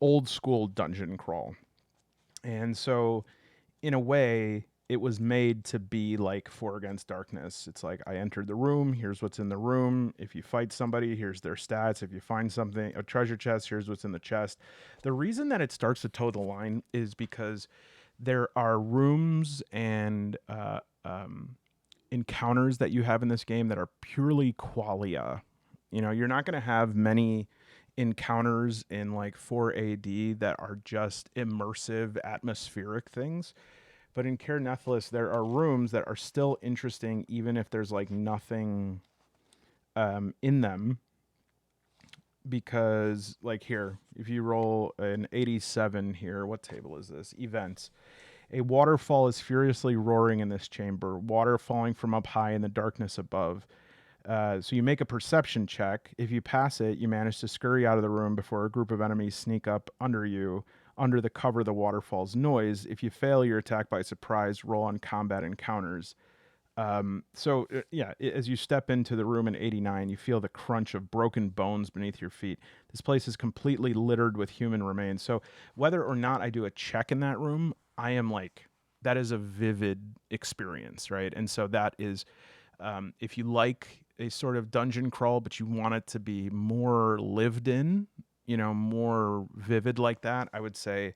old school dungeon crawl, and so in a way, it was made to be like Four Against Darkness. It's like I entered the room. Here's what's in the room. If you fight somebody, here's their stats. If you find something, a treasure chest, here's what's in the chest. The reason that it starts to toe the line is because there are rooms and encounters that you have in this game that are purely qualia. You know, you're not going to have many encounters in like 4AD that are just immersive, atmospheric things. But in Nethalas, there are rooms that are still interesting, even if there's like nothing in them. Because like here, if you roll an 87 here, what table is this? Events. A waterfall is furiously roaring in this chamber, water falling from up high in the darkness above. So you make a perception check. If you pass it, you manage to scurry out of the room before a group of enemies sneak up under you, under the cover of the waterfall's noise. If you fail, you're attacked by surprise. Roll on combat encounters. As you step into the room in 89, you feel the crunch of broken bones beneath your feet. This place is completely littered with human remains. So whether or not I do a check in that room, I am like, that is a vivid experience, right? And so that is, if you like a sort of dungeon crawl, but you want it to be more lived in, you know, more vivid like that, I would say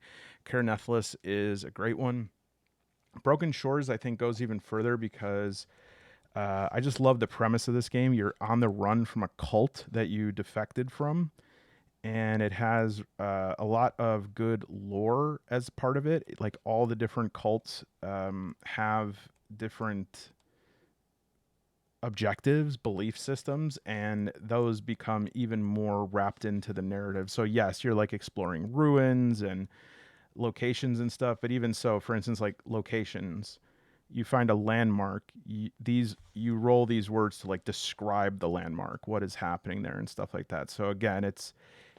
Nethalas is a great one. Broken Shores, I think, goes even further because I just love the premise of this game. You're on the run from a cult that you defected from, and it has a lot of good lore as part of it. Like all the different cults have different objectives, belief systems, and those become even more wrapped into the narrative. So yes, you're like exploring ruins and locations and stuff, but even so, for instance, like locations, you find a landmark, you roll these words to like describe the landmark, what is happening there and stuff like that. So again, it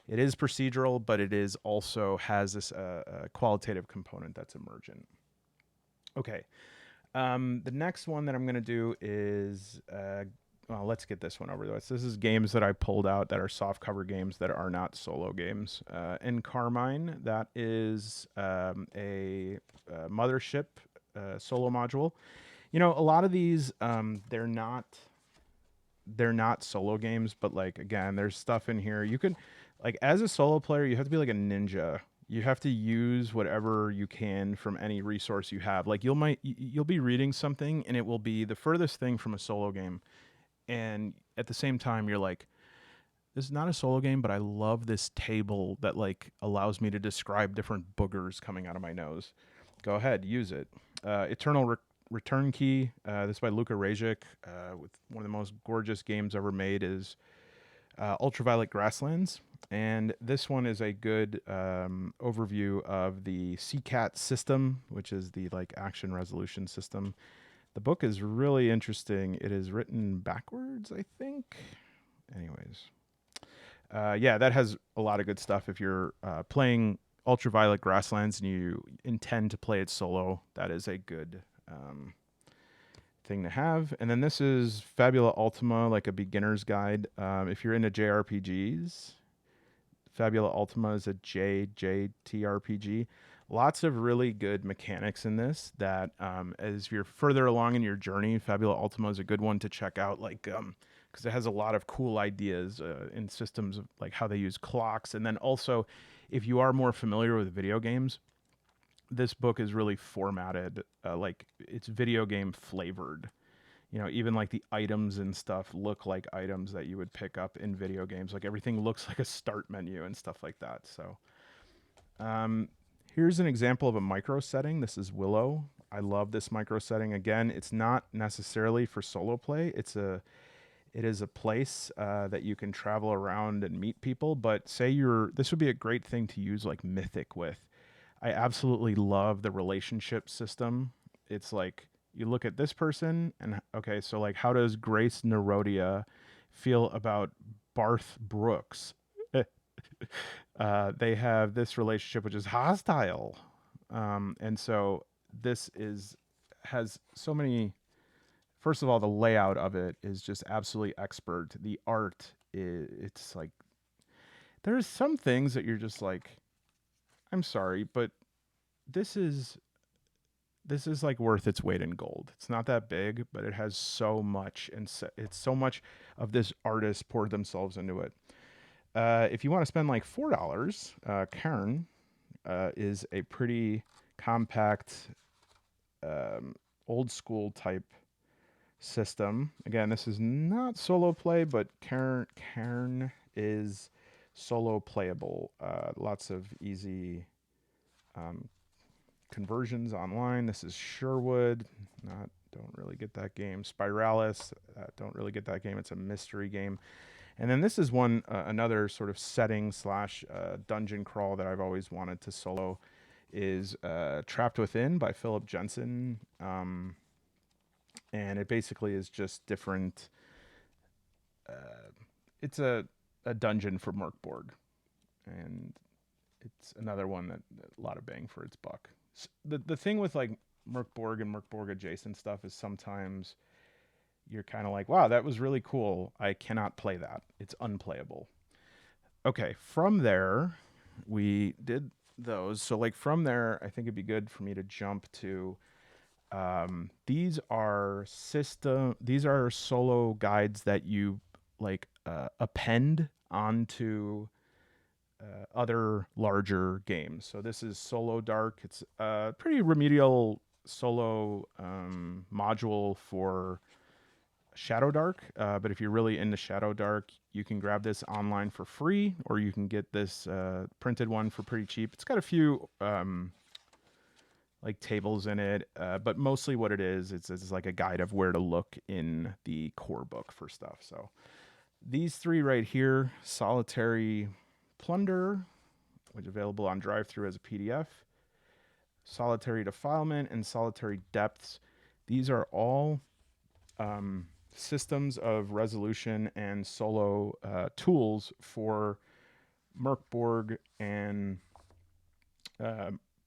is procedural, but it is also has this qualitative component that's emergent. Okay. The next one that I'm going to do is, well, let's get this one over with. This is games that I pulled out that are soft cover games that are not solo games. In Carmine, that is a mothership solo module. You know, a lot of these, they're not solo games, but like, again, there's stuff in here. You can, like, as a solo player, you have to be like a ninja. You have to use whatever you can from any resource you have. Like you'll be reading something and it will be the furthest thing from a solo game. And at the same time, you're like, this is not a solo game, but I love this table that like allows me to describe different boogers coming out of my nose. Go ahead, use it. Eternal Return Key. This is by Luka Rajic. With one of the most gorgeous games ever made is Ultraviolet Grasslands. And this one is a good overview of the CCAT system, which is the like action resolution system. The book is really interesting. It is written backwards, I think. Anyways, yeah, that has a lot of good stuff. If you're playing Ultraviolet Grasslands and you intend to play it solo, that is a good thing to have. And then this is Fabula Ultima, like a beginner's guide. If you're into JRPGs, Fabula Ultima is a JJTRPG. Lots of really good mechanics in this that as you're further along in your journey, Fabula Ultima is a good one to check out, like because it has a lot of cool ideas in systems of like how they use clocks. And then also, if you are more familiar with video games, this book is really formatted like it's video game flavored. You know, even like the items and stuff look like items that you would pick up in video games. Like everything looks like a start menu and stuff like that. So here's an example of a micro setting. This is Willow. I love this micro setting. Again, it's not necessarily for solo play. It is a place that you can travel around and meet people. But say this would be a great thing to use like Mythic with. I absolutely love the relationship system. It's like, you look at this person and okay, so like how does Grace Nerodia feel about Barth Brooks? They have this relationship which is hostile. And so this has so many, first of all, the layout of it is just absolutely expert. The art it's like there's some things that you're just like, I'm sorry, but this is like worth its weight in gold. It's not that big, but it has so much, and it's so much of this artist poured themselves into it. If you want to spend like $4, Cairn is a pretty compact, old school type system. Again, this is not solo play, but Cairn is solo playable. Lots of easy conversions online. This is Sherwood. Don't really get that game. Spiralis. Don't really get that game. It's a mystery game. And then this is one, another sort of setting / dungeon crawl that I've always wanted to solo is Trapped Within by Philip Jensen. And it basically is just different. It's a dungeon for Merkborg. And it's another one that a lot of bang for its buck. The thing with like Merkborg and Merkborg adjacent stuff is sometimes you're kind of like, wow, that was really cool. I cannot play that. It's unplayable. Okay, from there, we did those. So like from there, I think it'd be good for me to jump to These are solo guides that you like append onto other larger games. So this is SoloDark. It's a pretty remedial solo module for ShadowDark. But if you're really into ShadowDark, you can grab this online for free, or you can get this printed one for pretty cheap. It's got a few like tables in it, but mostly what it is, it's like a guide of where to look in the core book for stuff. So these three right here, Sölitary, Plunder, which is available on drive-thru as a PDF, Sölitary Defilement, and Sölitary Depths. These are all systems of resolution and solo tools for Merkborg and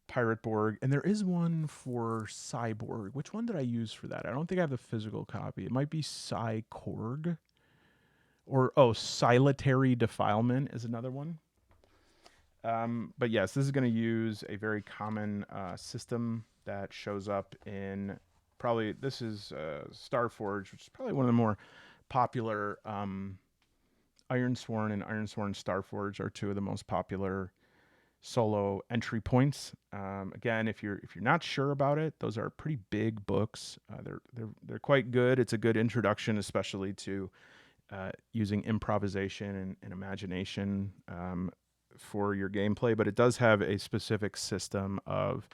Pirate Borg, and there is one for Cyborg. Which one did I use for that? I don't think I have the physical copy. It might be Cycorg, or Sölitary Defilement is another one. But yes, this is going to use a very common system that shows up in probably, this is Starforged, which is probably one of the more popular. Ironsworn and Ironsworn Starforged are two of the most popular solo entry points. Again, if you're not sure about it, those are pretty big books. They're quite good. It's a good introduction, especially to using improvisation and imagination for your gameplay. But it does have a specific system of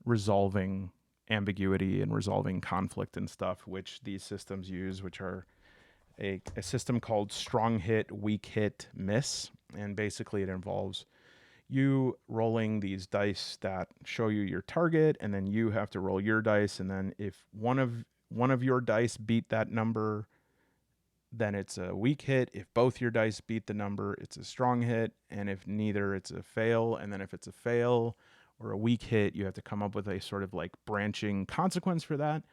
resolving ambiguity and resolving conflict and stuff, which these systems use, which are a system called strong hit, weak hit, miss. And basically it involves you rolling these dice that show you your target, and then you have to roll your dice, and then if one of your dice beat that number, then it's a weak hit. If both your dice beat the number, it's a strong hit, and if neither, it's a fail. And then if it's a fail or a weak hit, you have to come up with a sort of like branching consequence for that.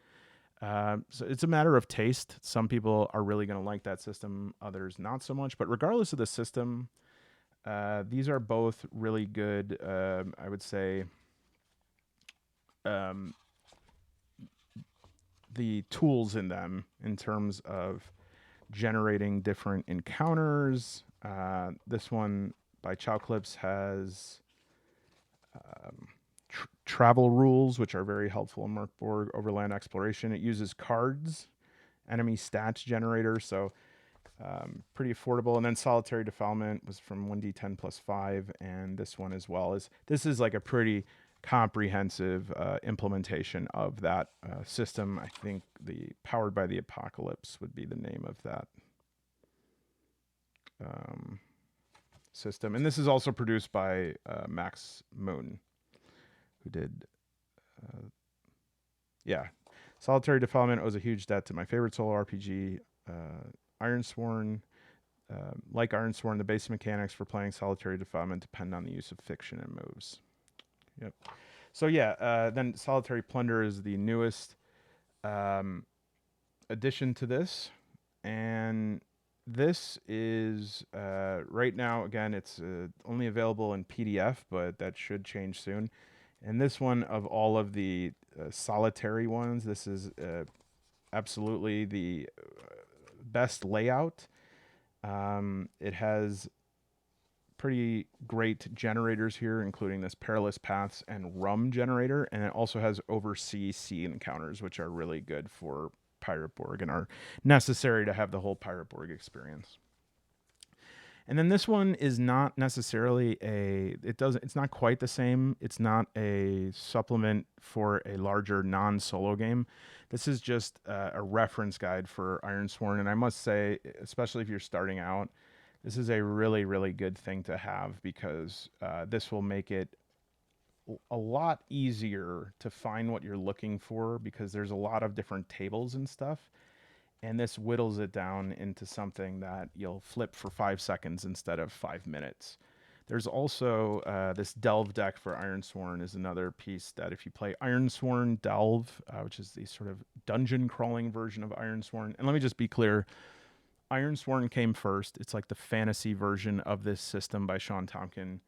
So it's a matter of taste. Some people are really going to like that system, others not so much. But regardless of the system, these are both really good, I would say. The tools in them in terms of generating different encounters. This one by Chowclips has travel rules, which are very helpful in Merkborg Overland Exploration. It uses cards, enemy stats generator, so pretty affordable. And then Sölitary Defilement was from 1d10 plus 5, and this one as well. This is like a pretty comprehensive implementation of that system. I think the Powered by the Apocalypse would be the name of that system. And this is also produced by Max Moon, who did Sölitary Defilement owes a huge debt to my favorite solo RPG, Ironsworn. Like Ironsworn, the basic mechanics for playing Sölitary Defilement depend on the use of fiction and moves. Yep. So yeah, then Sölitary Plunder is the newest addition to this, and this is right now, again, it's only available in PDF, but that should change soon. And this one, of all of the solitary ones, this is absolutely the best layout. It has pretty great generators here, including this Perilous Paths and Rum generator, and it also has oversea sea encounters, which are really good for Pirate Borg and are necessary to have the whole Pirate Borg experience. And then this one is not necessarily it's not quite the same. It's not a supplement for a larger non-solo game. This is just a reference guide for Ironsworn. And I must say, especially if you're starting out, this is a really, really good thing to have, because this will make it a lot easier to find what you're looking for, because there's a lot of different tables and stuff. And this whittles it down into something that you'll flip for 5 seconds instead of 5 minutes. There's also this Delve deck for Ironsworn is another piece that if you play Ironsworn Delve, which is the sort of dungeon crawling version of Ironsworn. And let me just be clear, Ironsworn came first. It's like the fantasy version of this system by Sean Tompkin.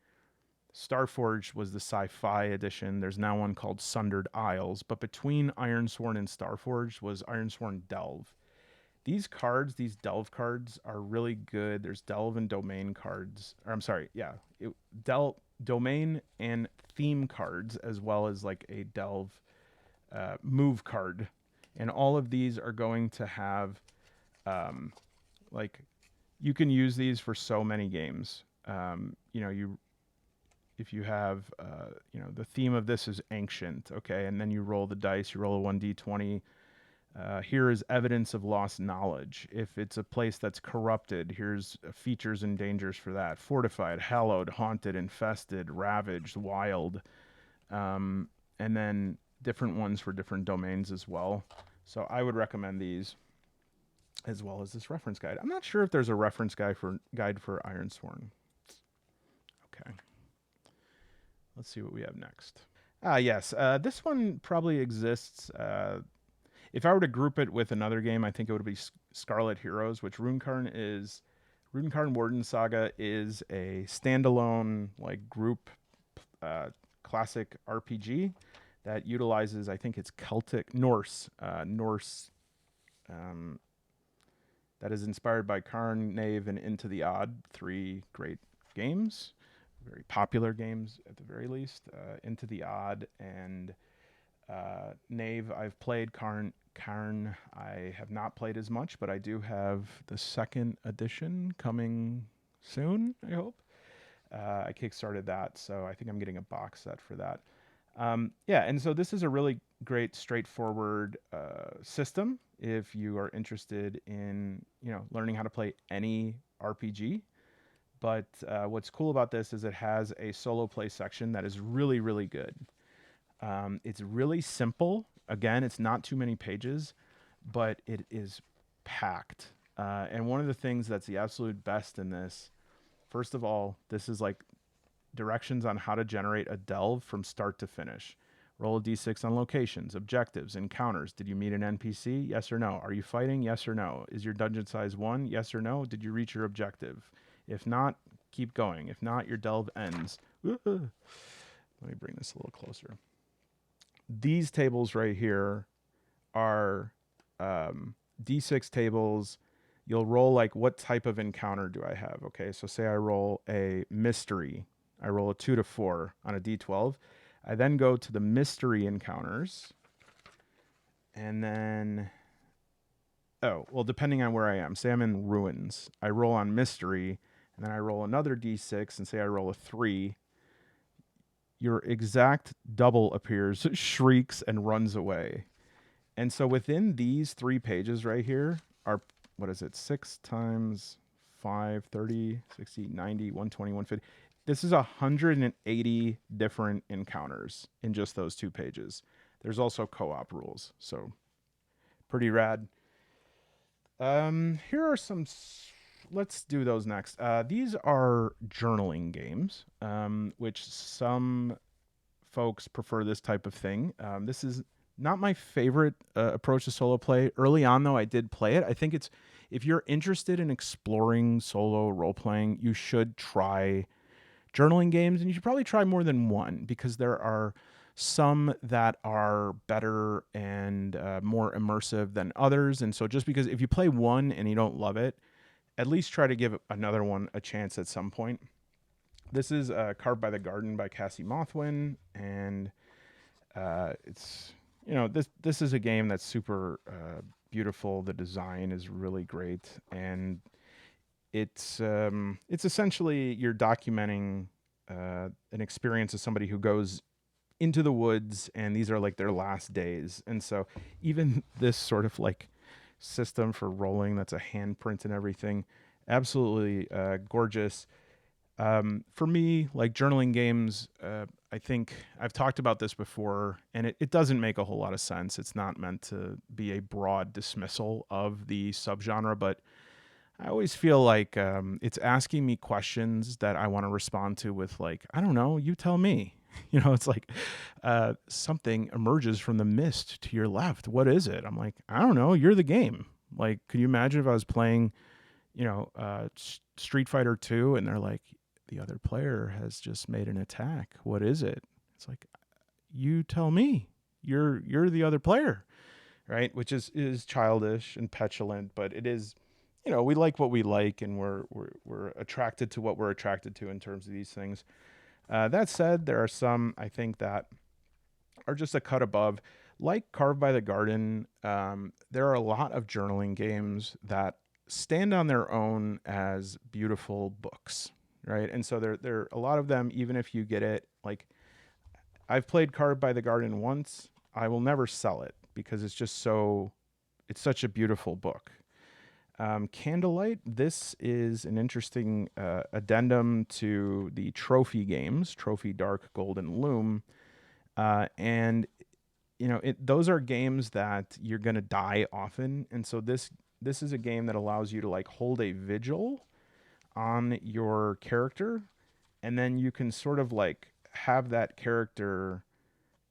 Starforged was the sci-fi edition. There's now one called Sundered Isles, but between Ironsworn and Starforged was Ironsworn Delve. These cards, these Delve cards, are really good. There's Delve and Domain cards. Or I'm sorry, yeah, Domain and theme cards, as well as like a Delve move card, and all of these are going to have like you can use these for so many games. You know, if you have you know, the theme of this is ancient, okay, and then you roll the dice, you roll a 1d20. Here is evidence of lost knowledge. If it's a place that's corrupted, here's features and dangers for that: fortified, hallowed, haunted, infested, ravaged, wild, and then different ones for different domains as well. So I would recommend these, as well as this reference guide. I'm not sure if there's a reference guide for Ironsworn. Okay. Let's see what we have next. Yes, this one probably exists. If I were to group it with another game, I think it would be Scarlet Heroes, which RuneCairn Wardensaga is a standalone like group classic RPG that utilizes, I think it's Norse, that is inspired by Karn, Knave, and Into the Odd, 3 great games, very popular games at the very least. Into the Odd and Knave I've played. Karn I have not played as much, but I do have the 2nd edition coming soon, I hope. I kickstarted that, so I think I'm getting a box set for that. Yeah, and so this is a really great, straightforward system if you are interested in, you know, learning how to play any RPG. But what's cool about this is it has a solo play section that is really, really good. It's really simple. Again, it's not too many pages, but it is packed. And one of the things that's the absolute best in this, first of all, this is like directions on how to generate a delve from start to finish. Roll a d6 on locations, objectives, encounters. Did you meet an NPC? Yes or no? Are you fighting? Yes or no? Is your dungeon size 1? Yes or no? Did you reach your objective? If not, keep going. If not, your delve ends. Let me bring this a little closer. These tables right here are D6 tables. You'll roll like, what type of encounter do I have? Okay, so say I roll a mystery. I roll a 2 to 4 on a D12. I then go to the mystery encounters. And then, oh, well, depending on where I am. Say I'm in ruins. I roll on mystery, and then I roll another D6, and say I roll a 3. Your exact double appears, shrieks, and runs away. And so within these 3 pages right here are, what is it, 6 times 5, 30, 60, 90, 120, 150. This is 180 different encounters in just those 2 pages. There's also co-op rules, so pretty rad. Here are some... Let's do those next. These are journaling games, which some folks prefer this type of thing. This is not my favorite approach to solo play. Early on, though, I did play it. I think it's, if you're interested in exploring solo role-playing, you should try journaling games, and you should probably try more than one, because there are some that are better and more immersive than others. And so just because if you play one and you don't love it, at least try to give another one a chance at some point. This is Carved by the Garden by Cassie Mothwin, and it's, you know, this is a game that's super beautiful. The design is really great, and it's essentially you're documenting an experience of somebody who goes into the woods, and these are like their last days. And so even this sort of like system for rolling, that's a handprint and everything, absolutely gorgeous. For me, like journaling games, I think I've talked about this before, and it doesn't make a whole lot of sense. It's not meant to be a broad dismissal of the subgenre, but I always feel like it's asking me questions that I want to respond to with, like, I don't know, you tell me. You know, it's like something emerges from the mist to your left. What is it? I'm like, I don't know. You're the game. Like, could you imagine if I was playing, you know, Street Fighter 2 and they're like, the other player has just made an attack. What is it? It's like, you tell me. You're the other player, right? Which is childish and petulant, but it is, we like what we like, and we're attracted to what we're attracted to in terms of these things. That said, there are some, I think, that are just a cut above. Like Carved by the Garden, there are a lot of journaling games that stand on their own as beautiful books, right? And so there are a lot of them, even if you get it. Like, I've played Carved by the Garden once. I will never sell it because it's such a beautiful book. Candlelight, this is an interesting addendum to the trophy games, Trophy Dark, Gold, and Loom. And those are games that you're going to die often. And so this is a game that allows you to like hold a vigil on your character, and then you can sort of like have that character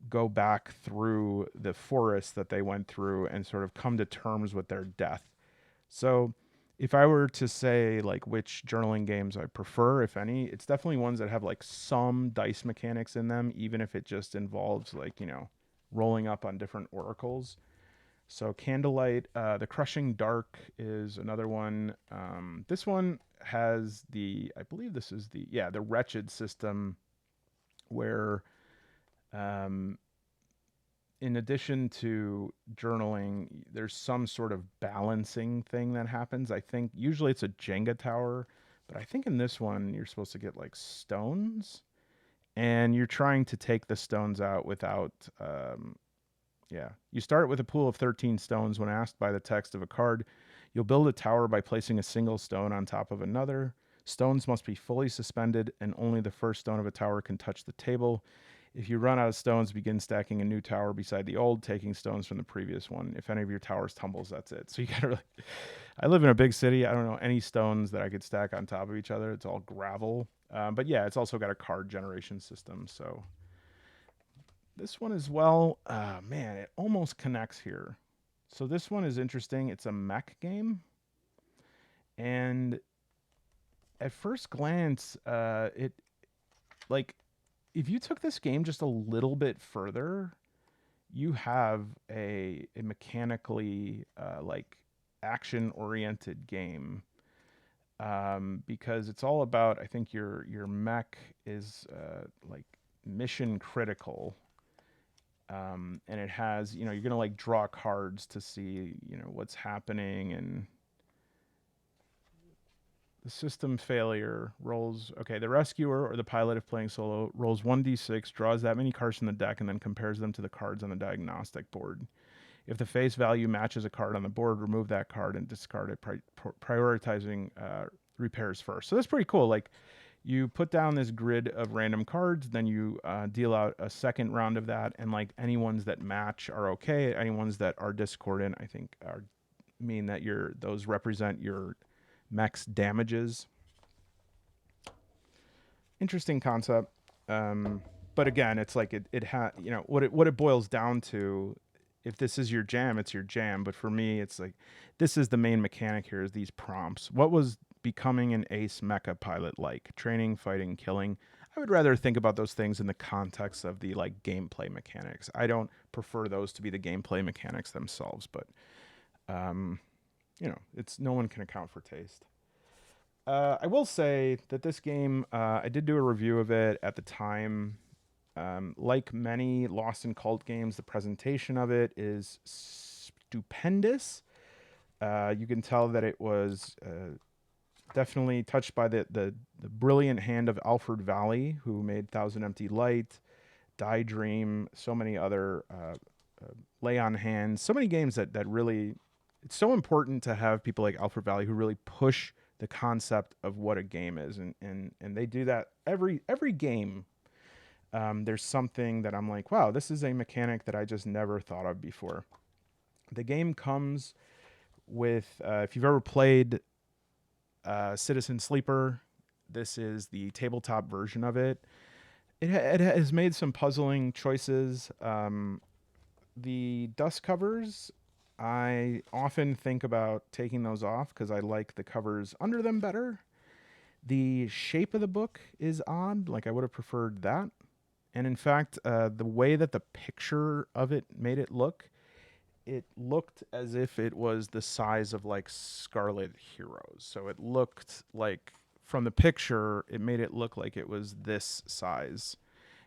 go back through the forest that they went through and sort of come to terms with their death. So if I were to say like which journaling games I prefer, if any, it's definitely ones that have like some dice mechanics in them, even if it just involves like, rolling up on different oracles. So Candlelight, the Crushing Dark is another one. This one has I believe this is the Wretched system, where in addition to journaling, there's some sort of balancing thing that happens. I think usually it's a Jenga tower, but I think in this one you're supposed to get like stones, and you're trying to take the stones out without. You start with a pool of 13 stones. When asked by the text of a card, you'll build a tower by placing a single stone on top of another. Stones must be fully suspended, and only the first stone of a tower can touch the table. If you run out of stones, begin stacking a new tower beside the old, taking stones from the previous one. If any of your towers tumbles, that's it. So you gotta really... I live in a big city. I don't know any stones that I could stack on top of each other. It's all gravel. But yeah, it's also got a card generation system. So this one as well, man, it almost connects here. So this one is interesting. It's a mech game. And at first glance, it like... if you took this game just a little bit further, you have a mechanically like action-oriented game, because it's all about, I think your mech is like mission critical, and it has, you're gonna like draw cards to see what's happening. And the system failure rolls... okay, the rescuer or the pilot, if playing solo, rolls 1d6, draws that many cards from the deck, and then compares them to the cards on the diagnostic board. If the face value matches a card on the board, remove that card and discard it, prioritizing repairs first. So that's pretty cool. Like, you put down this grid of random cards, then you deal out a second round of that, and like any ones that match are okay. Any ones that are discordant, I think, mean that those represent your mech's damages. Interesting concept. But again, it's like it what it boils down to. If this is your jam, it's your jam. But for me, it's like, this is the main mechanic here, is these prompts. What was becoming an ace mecha pilot like? Training, fighting, killing. I would rather think about those things in the context of the like gameplay mechanics. I don't prefer those to be the gameplay mechanics themselves, but it's, no one can account for taste. I will say that this game, I did do a review of it at the time. Like many Lost in Cult games, the presentation of it is stupendous. You can tell that it was definitely touched by the brilliant hand of Alfred Valley, who made Thousand Empty Light, Die Dream, so many other Lay on Hands, so many games that really... it's so important to have people like Alfred Valley who really push the concept of what a game is, and they do that every game. There's something that I'm like, wow, this is a mechanic that I just never thought of before. The game comes with, if you've ever played Citizen Sleeper, this is the tabletop version of it. It has made some puzzling choices. The dust covers, I often think about taking those off because I like the covers under them better. The shape of the book is odd. Like, I would have preferred that. And in fact, the way that the picture of it made it looked as if it was the size of like Scarlet Heroes. So it looked like, from the picture, it made it look like it was this size.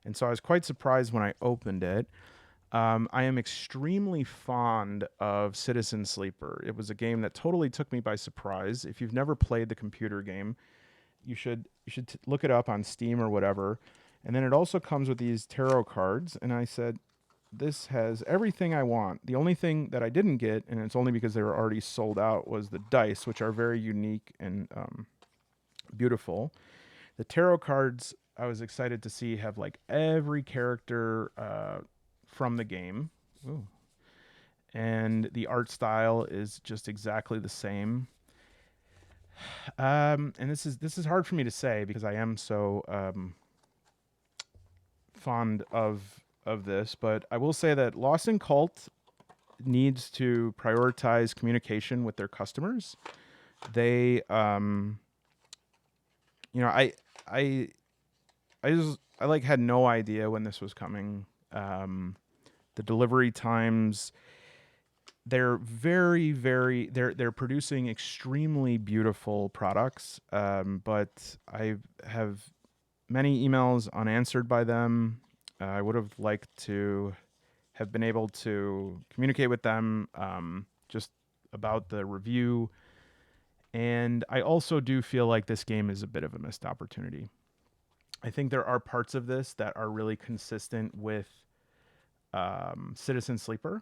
And so I was quite surprised when I opened it. I am extremely fond of Citizen Sleeper. It was a game that totally took me by surprise. If you've never played the computer game, you should look it up on Steam or whatever. And then it also comes with these tarot cards. And I said, this has everything I want. The only thing that I didn't get, and it's only because they were already sold out, was the dice, which are very unique and beautiful. The tarot cards, I was excited to see, have like every character from the game. Ooh. And the art style is just exactly the same. And this is hard for me to say because I am so fond of this, but I will say that Lost in Cult needs to prioritize communication with their customers. They, I like had no idea when this was coming. The delivery times, they're they're producing extremely beautiful products, but I have many emails unanswered by them. I would have liked to have been able to communicate with them just about the review. And I also do feel like this game is a bit of a missed opportunity. I think there are parts of this that are really consistent with Citizen Sleeper.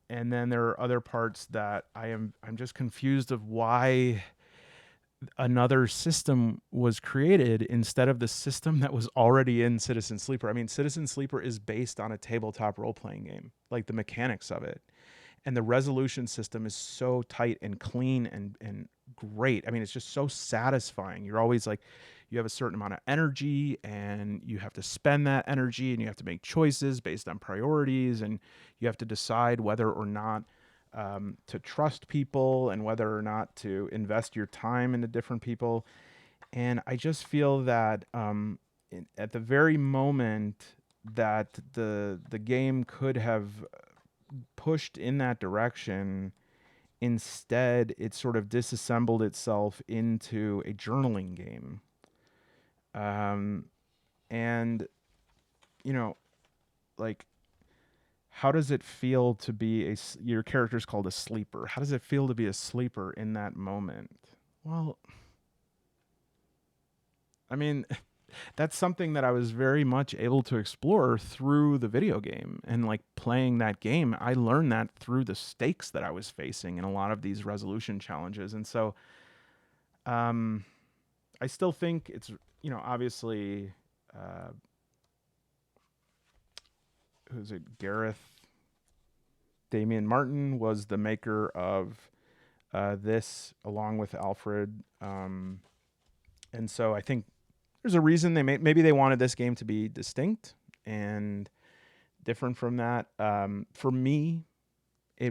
And then there are other parts that I'm just confused of why another system was created instead of the system that was already in Citizen Sleeper. I mean, Citizen Sleeper is based on a tabletop role-playing game, like the mechanics of it. And the resolution system is so tight and clean and great. I mean, it's just so satisfying. You're always like, you have a certain amount of energy and you have to spend that energy and you have to make choices based on priorities and you have to decide whether or not to trust people and whether or not to invest your time into different people. And I just feel that at the very moment that the game could have pushed in that direction, instead it sort of disassembled itself into a journaling game. And like, how does it feel to be your character's called a sleeper? How does it feel to be a sleeper in that moment? Well, I mean, that's something that I was very much able to explore through the video game. And like playing that game, I learned that through the stakes that I was facing in a lot of these resolution challenges. And so I still think it's, obviously, who's it? Gareth Damian Martin was the maker of this, along with Alfred. And so I think there's a reason maybe they wanted this game to be distinct and different from that. For me, I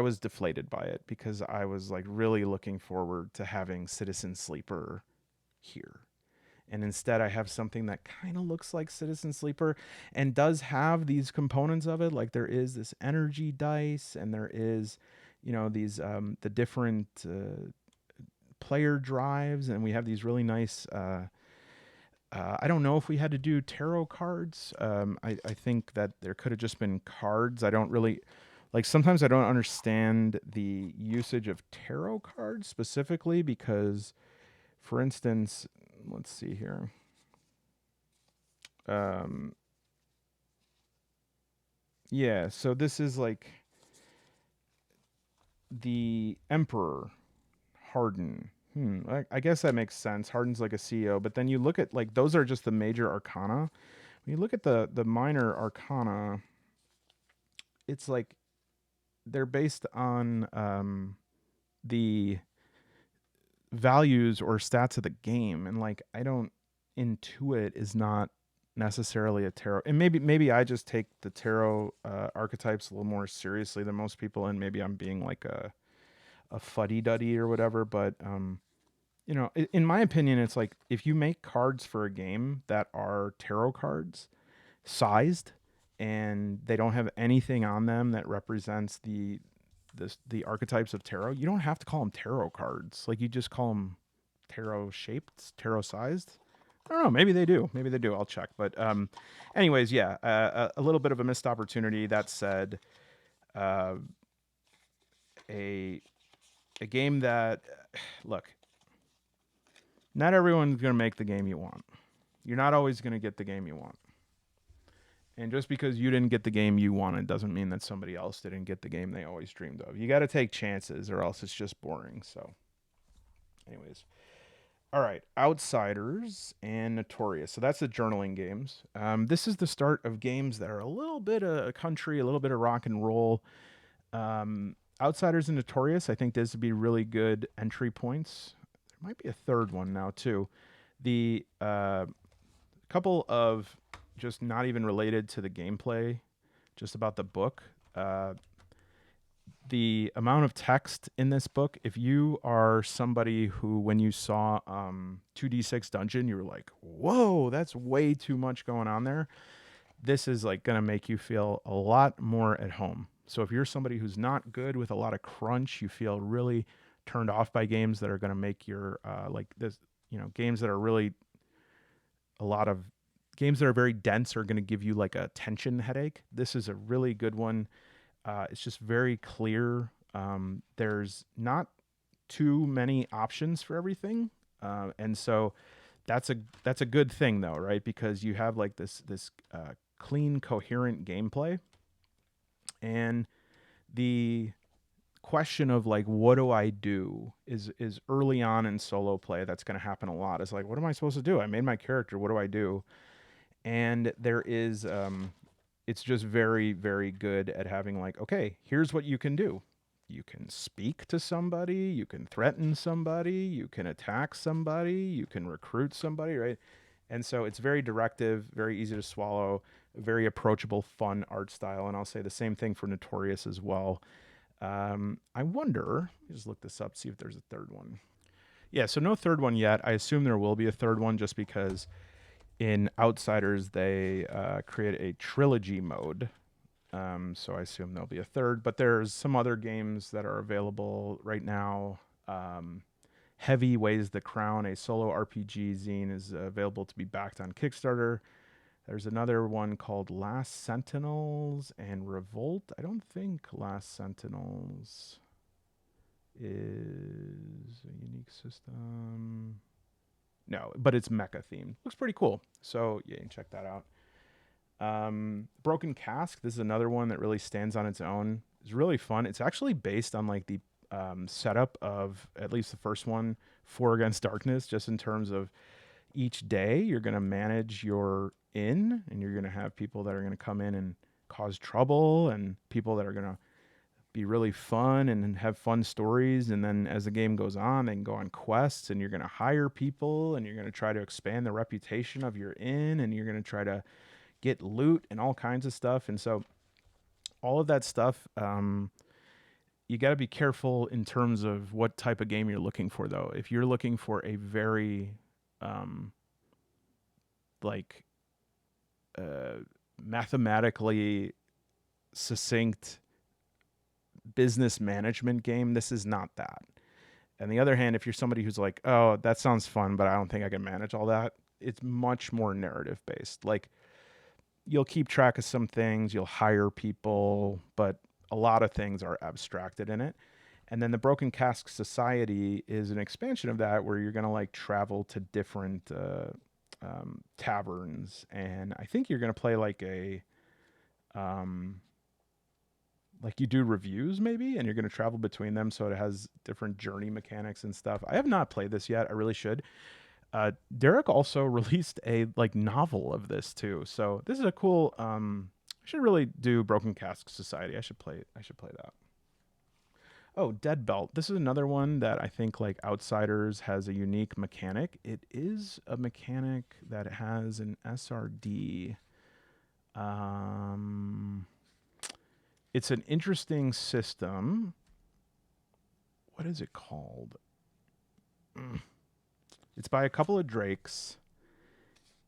was deflated by it because I was like really looking forward to having Citizen Sleeper here. And instead I have something that kind of looks like Citizen Sleeper and does have these components of it. Like there is this energy dice and there is, these, the different player drives, and we have these really nice, I don't know if we had to do tarot cards. I think that there could have just been cards. I don't really, like, sometimes I don't understand the usage of tarot cards specifically because, for instance, let's see here. Yeah, so this is like the Emperor, Harden. I guess that makes sense. Harden's like a CEO, but then you look at, like, those are just the major arcana. When you look at the minor arcana, it's like they're based on the values or stats of the game, and like I don't intuit is not necessarily a tarot. And maybe I just take the tarot archetypes a little more seriously than most people, and maybe I'm being like a a fuddy-duddy or whatever, but you know, in my opinion, it's like if you make cards for a game that are tarot cards sized and they don't have anything on them that represents the archetypes of tarot, you don't have to call them tarot cards. Like you just call them tarot shaped, tarot sized. I don't know. Maybe they do. Maybe they do. I'll check. But anyways, yeah, a little bit of a missed opportunity. That said, uh, a game that look, not everyone's gonna make the game you want. You're not always gonna get the game you want. And just because you didn't get the game you wanted doesn't mean that somebody else didn't get the game they always dreamed of. You got to take chances or else it's just boring. So, anyways. All right. Outsiders and Notorious. So that's the journaling games. This is the start of games that are a little bit of country, a little bit of rock and roll. Outsiders and Notorious, I think this would be really good entry points. There might be a third one now, too. The couple of just not even related to the gameplay, just about the book. The amount of text in this book, if you are somebody who, when you saw 2D6 Dungeon, you were like, whoa, that's way too much going on there. This is like going to make you feel a lot more at home. So if you're somebody who's not good with a lot of crunch, you feel really turned off by games that are going to make your, like this, you know, games that are really a lot of games that are very dense are going to give you like a tension headache. This is a really good one. It's just very clear. There's not too many options for everything, and so that's a good thing though, right? Because you have like this clean, coherent gameplay, and the question of like what do I do is early on in solo play. That's going to happen a lot. It's like, what am I supposed to do? I made my character. What do I do? And there is it's just very, very good at having like, okay, here's what you can do. You can speak to somebody, you can threaten somebody, you can attack somebody, you can recruit somebody, right? And so it's very directive, very easy to swallow, very approachable, fun art style. And I'll say the same thing for Notorious as well. I wonder, let me just look this up, see if there's a third one. Yeah, so no third one yet. I assume there will be a third one just because in Outsiders, they create a trilogy mode. So I assume there'll be a third, but there's some other games that are available right now. Heavy Weighs the Crown, a solo RPG zine, is available to be backed on Kickstarter. There's another one called Last Sentinels and Revolt. I don't think Last Sentinels is a unique system. No, but it's mecha themed. Looks pretty cool. So yeah, you can check that out. Broken Cask. This is another one that really stands on its own. It's really fun. It's actually based on like the setup of at least the first one, 4 Against Darkness, just in terms of each day you're going to manage your inn and you're going to have people that are going to come in and cause trouble and people that are going to be really fun and have fun stories. And then as the game goes on, they can go on quests and you're going to hire people and you're going to try to expand the reputation of your inn and you're going to try to get loot and all kinds of stuff. And so all of that stuff, you got to be careful in terms of what type of game you're looking for, though. If you're looking for a very mathematically succinct business management game, this is not that. On the other hand, if you're somebody who's like, oh, that sounds fun, but I don't think I can manage all that, it's much more narrative based. Like, you'll keep track of some things, you'll hire people, but a lot of things are abstracted in it. And then the Broken Cask Society is an expansion of that, where you're going to like travel to different taverns, and I think you're going to play like a like you do reviews maybe, and you're going to travel between them, so it has different journey mechanics and stuff. I have not played this yet. I really should. Derek also released a like novel of this too, so this is a cool. I should really do Broken Cask Society. I should play that. Oh, Dead Belt. This is another one that I think like Outsiders has a unique mechanic. It is a mechanic that has an SRD. It's an interesting system. what is it called? It's by a couple of drakes,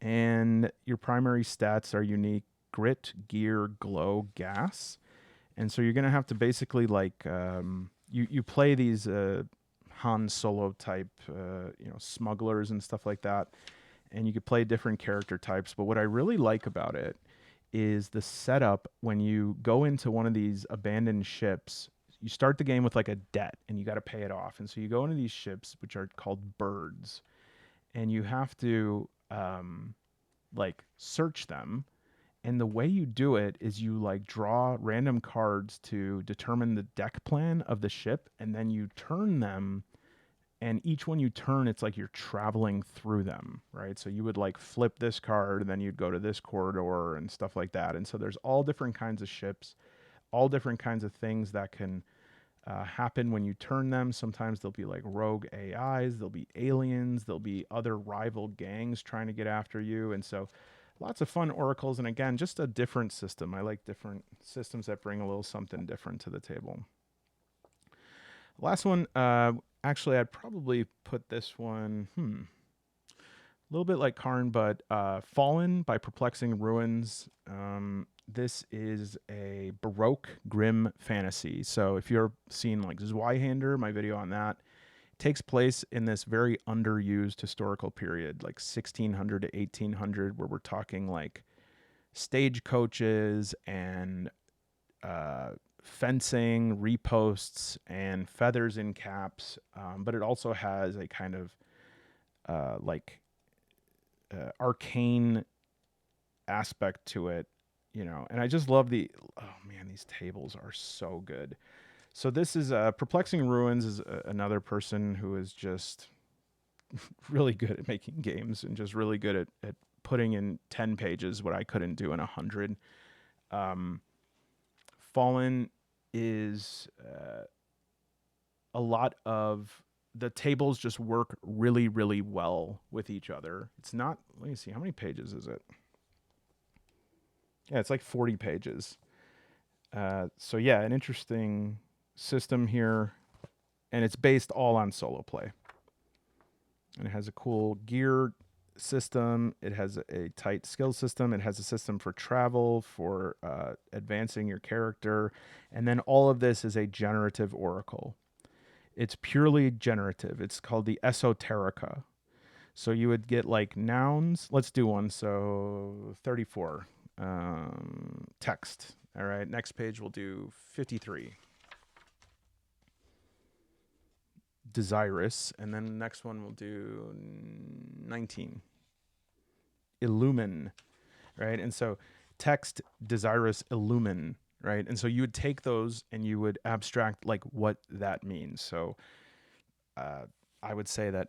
and your primary stats are unique grit, gear, glow, gas. And so you're going to have to basically like, you play these Han Solo type, smugglers and stuff like that. And you could play different character types. But what I really like about it is the setup. When you go into one of these abandoned ships, you start the game with like a debt and you got to pay it off. And so you go into these ships, which are called birds, and you have to like search them. And the way you do it is you like draw random cards to determine the deck plan of the ship, and then you turn them, and each one you turn, it's like you're traveling through them, right? So you would like flip this card, and then you'd go to this corridor and stuff like that. And so there's all different kinds of ships, all different kinds of things that can happen when you turn them. Sometimes there'll be like rogue AIs, there'll be aliens, there'll be other rival gangs trying to get after you. And so lots of fun oracles. And again, just a different system. I like different systems that bring a little something different to the table. Last one, actually, I'd probably put this one, a little bit like Karn, but Fallen by Perplexing Ruins. This is a Baroque grim fantasy. So if you're seeing like Zweihander, my video on that, it takes place in this very underused historical period, like 1600 to 1800, where we're talking like stagecoaches and fencing, reposts, and feathers in caps. But it also has a kind of arcane aspect to it, and I just love oh man, these tables are so good. So this is Perplexing Ruins is another person who is just really good at making games and just really good at putting in 10 pages what I couldn't do in 100. Fallen is a lot of the tables just work really, really well with each other. It's not, let me see, how many pages is it? Yeah, it's like 40 pages. So yeah, an interesting system here, and it's based all on solo play. And it has a cool gear system. It has a tight skill system. It has a system for travel, for advancing your character. And then all of this is a generative oracle. It's purely generative. It's called the Esoterica. So you would get like nouns. Let's do one. So 34. Text. All right. Next page we'll do 53. Desirous. And then the next one we'll do 19. Illumine. Right. And so text, desirous, illumine. Right. And so you would take those and you would abstract like what that means. So I would say that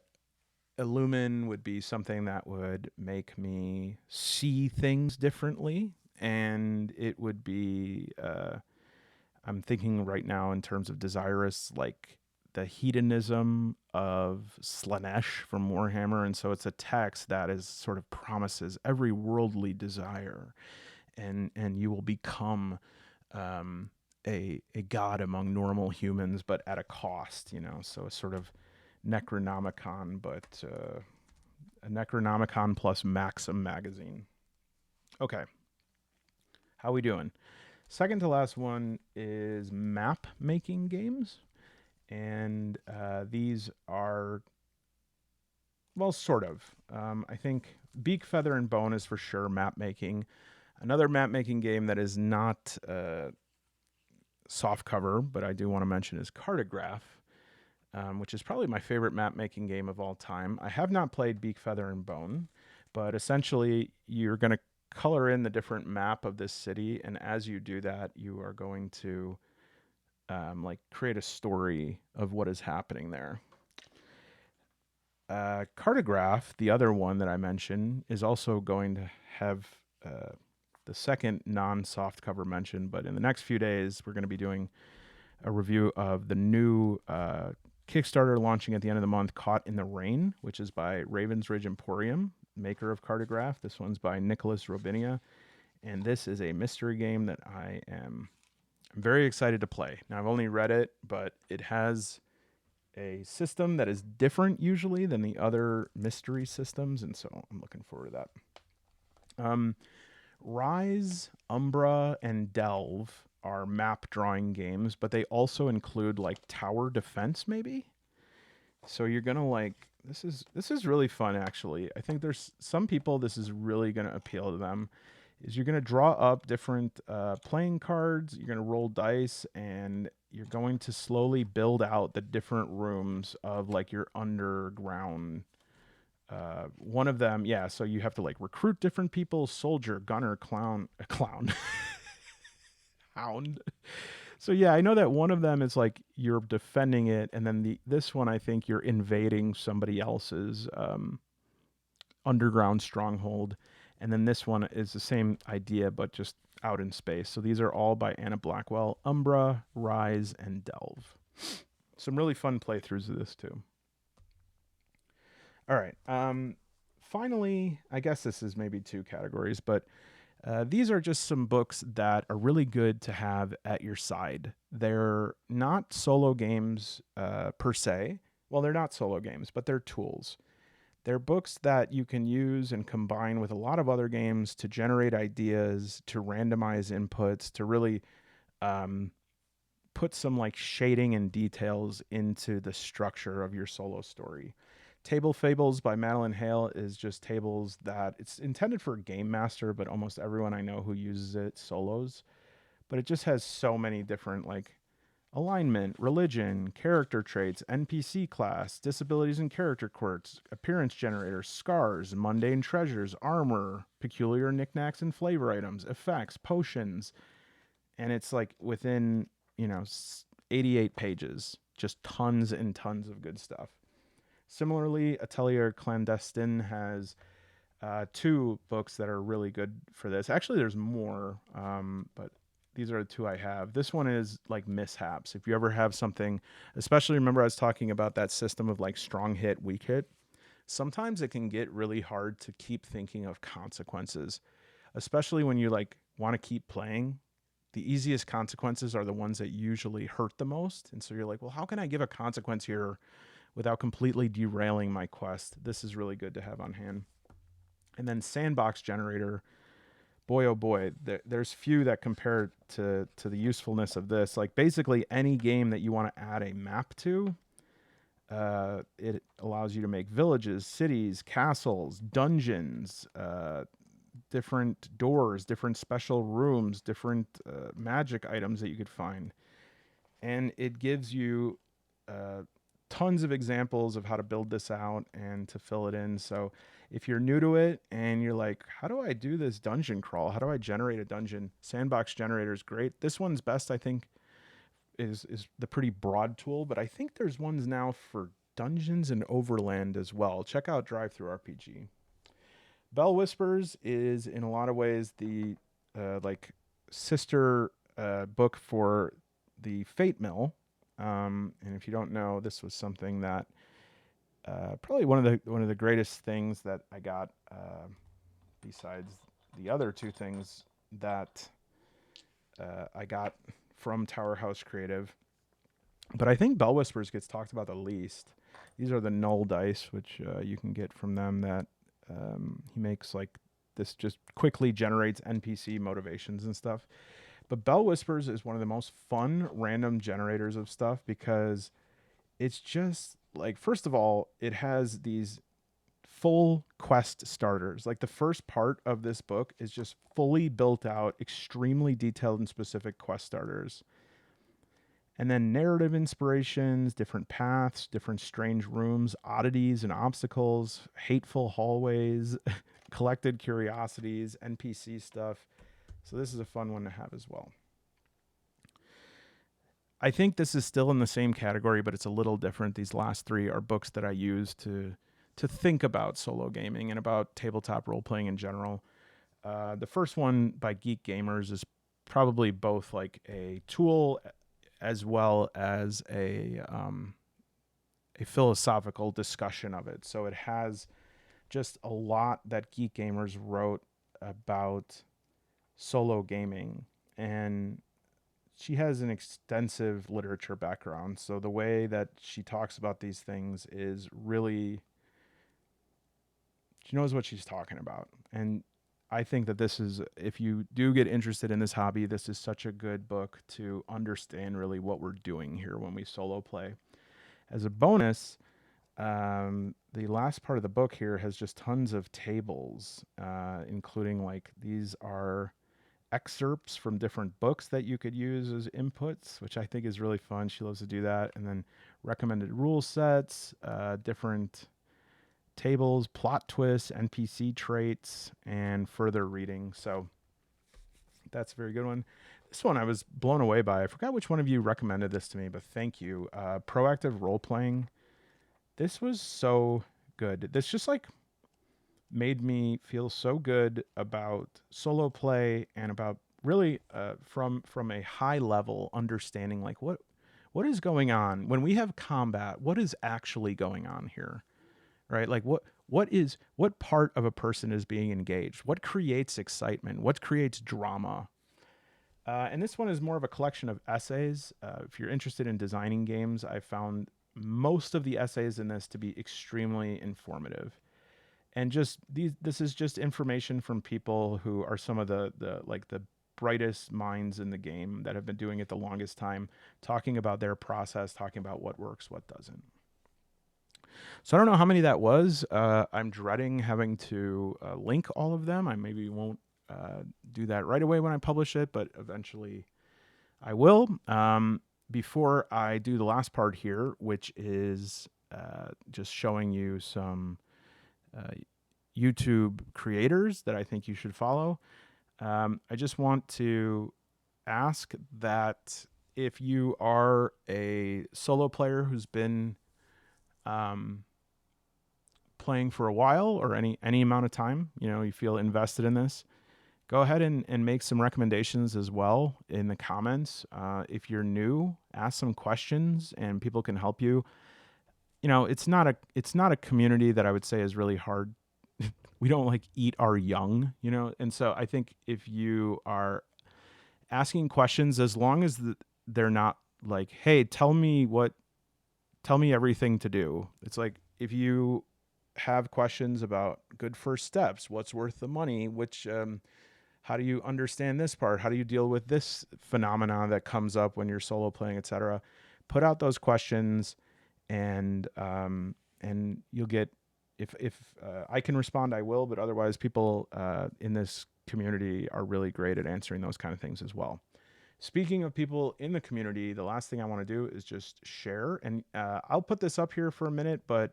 illumine would be something that would make me see things differently. And it would be, I'm thinking right now in terms of desirous, like the hedonism of Slanesh from Warhammer. And so it's a text that is sort of promises every worldly desire, and you will become a god among normal humans, but at a cost, so a sort of Necronomicon, but a Necronomicon plus Maxim magazine. Okay. How we doing? Second to last one is map making games. And these are, well, sort of. I think Beak, Feather, and Bone is for sure map making. Another map making game that is not softcover, but I do want to mention is Cartograph, which is probably my favorite map making game of all time. I have not played Beak, Feather, and Bone, but essentially you're going to color in the different map of this city, and as you do that, you are going to like create a story of what is happening there. Cartograph, the other one that I mentioned, is also going to have the second non-soft cover mention, but in the next few days, we're going to be doing a review of the new Kickstarter launching at the end of the month, Caught in the Rain, which is by Ravens Ridge Emporium, maker of Cartograph. This one's by Nicholas Robinia, and this is a mystery game that I'm very excited to play. Now, I've only read it, but it has a system that is different usually than the other mystery systems, and so I'm looking forward to that. Rise, Umbra, and Delve are map drawing games, but they also include like tower defense maybe. So you're gonna like this is really fun actually. I think there's some people this is really gonna appeal to them. Is you're gonna draw up different playing cards, you're gonna roll dice, and you're going to slowly build out the different rooms of like your underground. One of them, yeah. So you have to like recruit different people: soldier, gunner, clown, hound. So yeah, I know that one of them is like you're defending it, and then this one I think you're invading somebody else's underground stronghold, and then this one is the same idea but just out in space. So these are all by Anna Blackwell: Umbra, Rise, and Delve. Some really fun playthroughs of this too. All right. Finally, I guess this is maybe two categories, but these are just some books that are really good to have at your side. They're not solo games per se. Well, they're not solo games, but they're tools. They're books that you can use and combine with a lot of other games to generate ideas, to randomize inputs, to really put some like shading and details into the structure of your solo story. Table Fables by Madeline Hale is just tables that it's intended for a game master, but almost everyone I know who uses it solos. But it just has so many different like alignment, religion, character traits, NPC class, disabilities and character quirks, appearance generators, scars, mundane treasures, armor, peculiar knickknacks and flavor items, effects, potions. And it's like within, 88 pages, just tons and tons of good stuff. Similarly, Atelier Clandestine has two books that are really good for this. Actually, there's more, but these are the two I have. This one is like mishaps. If you ever have something, especially remember I was talking about that system of like strong hit, weak hit. Sometimes it can get really hard to keep thinking of consequences, especially when you like want to keep playing. The easiest consequences are the ones that usually hurt the most. And so you're like, well, how can I give a consequence here without completely derailing my quest? This is really good to have on hand. And then Sandbox Generator, boy oh boy, there's few that compare to the usefulness of this. Like basically any game that you want to add a map to, it allows you to make villages, cities, castles, dungeons, different doors, different special rooms, different magic items that you could find. And it gives you tons of examples of how to build this out and to fill it in. So if you're new to it and you're like, how do I do this dungeon crawl? How do I generate a dungeon? Sandbox Generator is great. This one's best, I think, is the pretty broad tool, but I think there's ones now for dungeons and overland as well. Check out Drive Through RPG. Bell Whispers is in a lot of ways the like sister book for the Fate Mill. And if you don't know, this was something that probably one of the greatest things that I got besides the other two things that I got from Tower House Creative. But I think Bell Whispers gets talked about the least. These are the null dice, which you can get from them that he makes like this just quickly generates NPC motivations and stuff. But Bell Whispers is one of the most fun random generators of stuff because it's just like, first of all, it has these full quest starters. Like the first part of this book is just fully built out, extremely detailed and specific quest starters. And then narrative inspirations, different paths, different strange rooms, oddities and obstacles, hateful hallways, collected curiosities, NPC stuff. So this is a fun one to have as well. I think this is still in the same category, but it's a little different. These last three are books that I use to think about solo gaming and about tabletop role-playing in general. The first one by Geek Gamers is probably both like a tool as well as a philosophical discussion of it. So it has just a lot that Geek Gamers wrote about solo gaming and she has an extensive literature background. So the way that she talks about these things is really, she knows what she's talking about. And I think that this is, if you do get interested in this hobby, this is such a good book to understand really what we're doing here when we solo play. As a bonus, the last part of the book here has just tons of tables, including like these are excerpts from different books that you could use as inputs, which I think is really fun. She loves to do that. And then recommended rule sets, different tables, plot twists, NPC traits, and further reading. So that's a very good one. This one I was blown away by. I forgot which one of you recommended this to me, but thank you. Proactive role playing. This was so good. This just like made me feel so good about solo play and about really from a high level understanding like what is going on when we have combat. What is actually going on here, right? Like what part of a person is being engaged? What creates excitement? What creates drama? And this one is more of a collection of essays. If you're interested in designing games, I found most of the essays in this to be extremely informative. And just this is just information from people who are some of the brightest minds in the game that have been doing it the longest time, talking about their process, talking about what works, what doesn't. So I don't know how many that was. I'm dreading having to link all of them. I maybe won't do that right away when I publish it, but eventually I will. Before I do the last part here, which is just showing you some YouTube creators that I think you should follow. I just want to ask that if you are a solo player who's been playing for a while or any amount of time, you feel invested in this, go ahead and make some recommendations as well in the comments. If you're new, ask some questions and people can help you. It's not a community that I would say is really hard. We don't like eat our young, and so I think if you are asking questions, as long as they're not like, hey, tell me everything to do. It's like, if you have questions about good first steps, what's worth the money, which how do you understand this part, how do you deal with this phenomenon that comes up when you're solo playing, etc., put out those questions, and you'll get, if I can respond, I will, but otherwise people in this community are really great at answering those kind of things as well. Speaking of people in the community, the last thing I want to do is just share, and I'll put this up here for a minute, but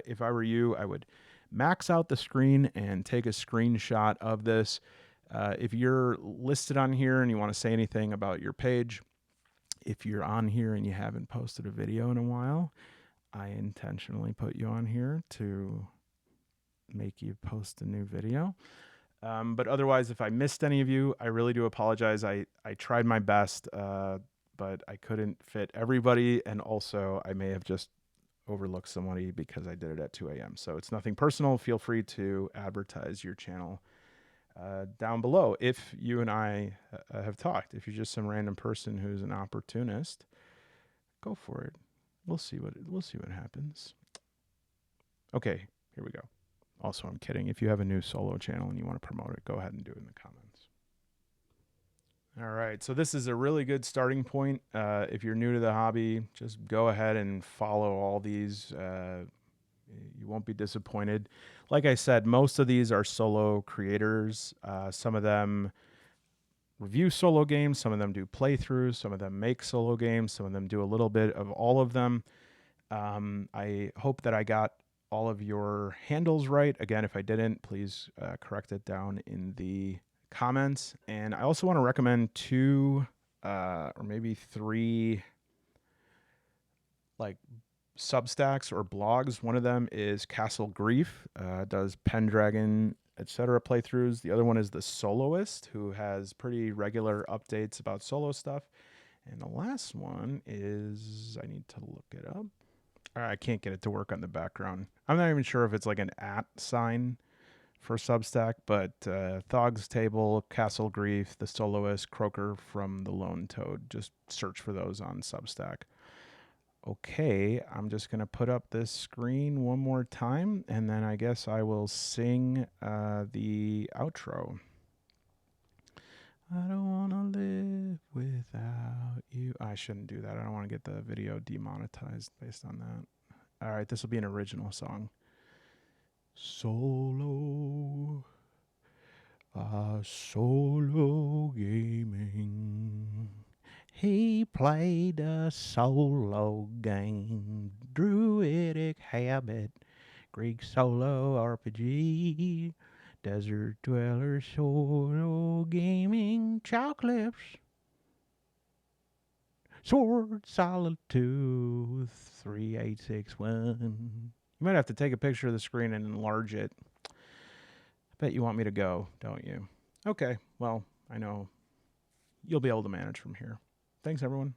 if I were you, I would max out the screen and take a screenshot of this. If you're listed on here and you want to say anything about your page, if you're on here and you haven't posted a video in a while, I intentionally put you on here to make you post a new video. But otherwise, if I missed any of you, I really do apologize. I tried my best, but I couldn't fit everybody. And also, I may have just overlooked somebody because I did it at 2 a.m. So it's nothing personal. Feel free to advertise your channel down below if you and I have talked. If you're just some random person who's an opportunist, go for it. We'll see what happens. Okay, here we go. Also, I'm kidding. If you have a new solo channel and you want to promote it, go ahead and do it in the comments. All right, so this is a really good starting point. If you're new to the hobby, just go ahead and follow all these. You won't be disappointed. Like I said, most of these are solo creators. Some of them review solo games, some of them do playthroughs, some of them make solo games, some of them do a little bit of all of them. I hope that I got all of your handles right. Again, if I didn't, please correct it down in the comments. And I also want to recommend 2 or maybe 3 like Substacks or blogs. One of them is Castle Grief, does Pendragon, etc. playthroughs. The other one is The Soloist, who has pretty regular updates about solo stuff. And the last one is, I need to look it up. I can't get it to work on the background. I'm not even sure if it's like an @ sign for Substack, but Thog's Table, Castle Grief, The Soloist, Croaker from the Lone Toad. Just search for those on Substack. Okay, I'm just going to put up this screen one more time, and then I guess I will sing the outro. I don't want to live without you. I shouldn't do that. I don't want to get the video demonetized based on that. All right, this will be an original song. Solo gaming. He played a solo game, druidic habit, Greek solo RPG, desert dweller solo gaming, chocolates, sword solitude 3861. You might have to take a picture of the screen and enlarge it. I bet you want me to go, don't you? Okay, well, I know you'll be able to manage from here. Thanks, everyone.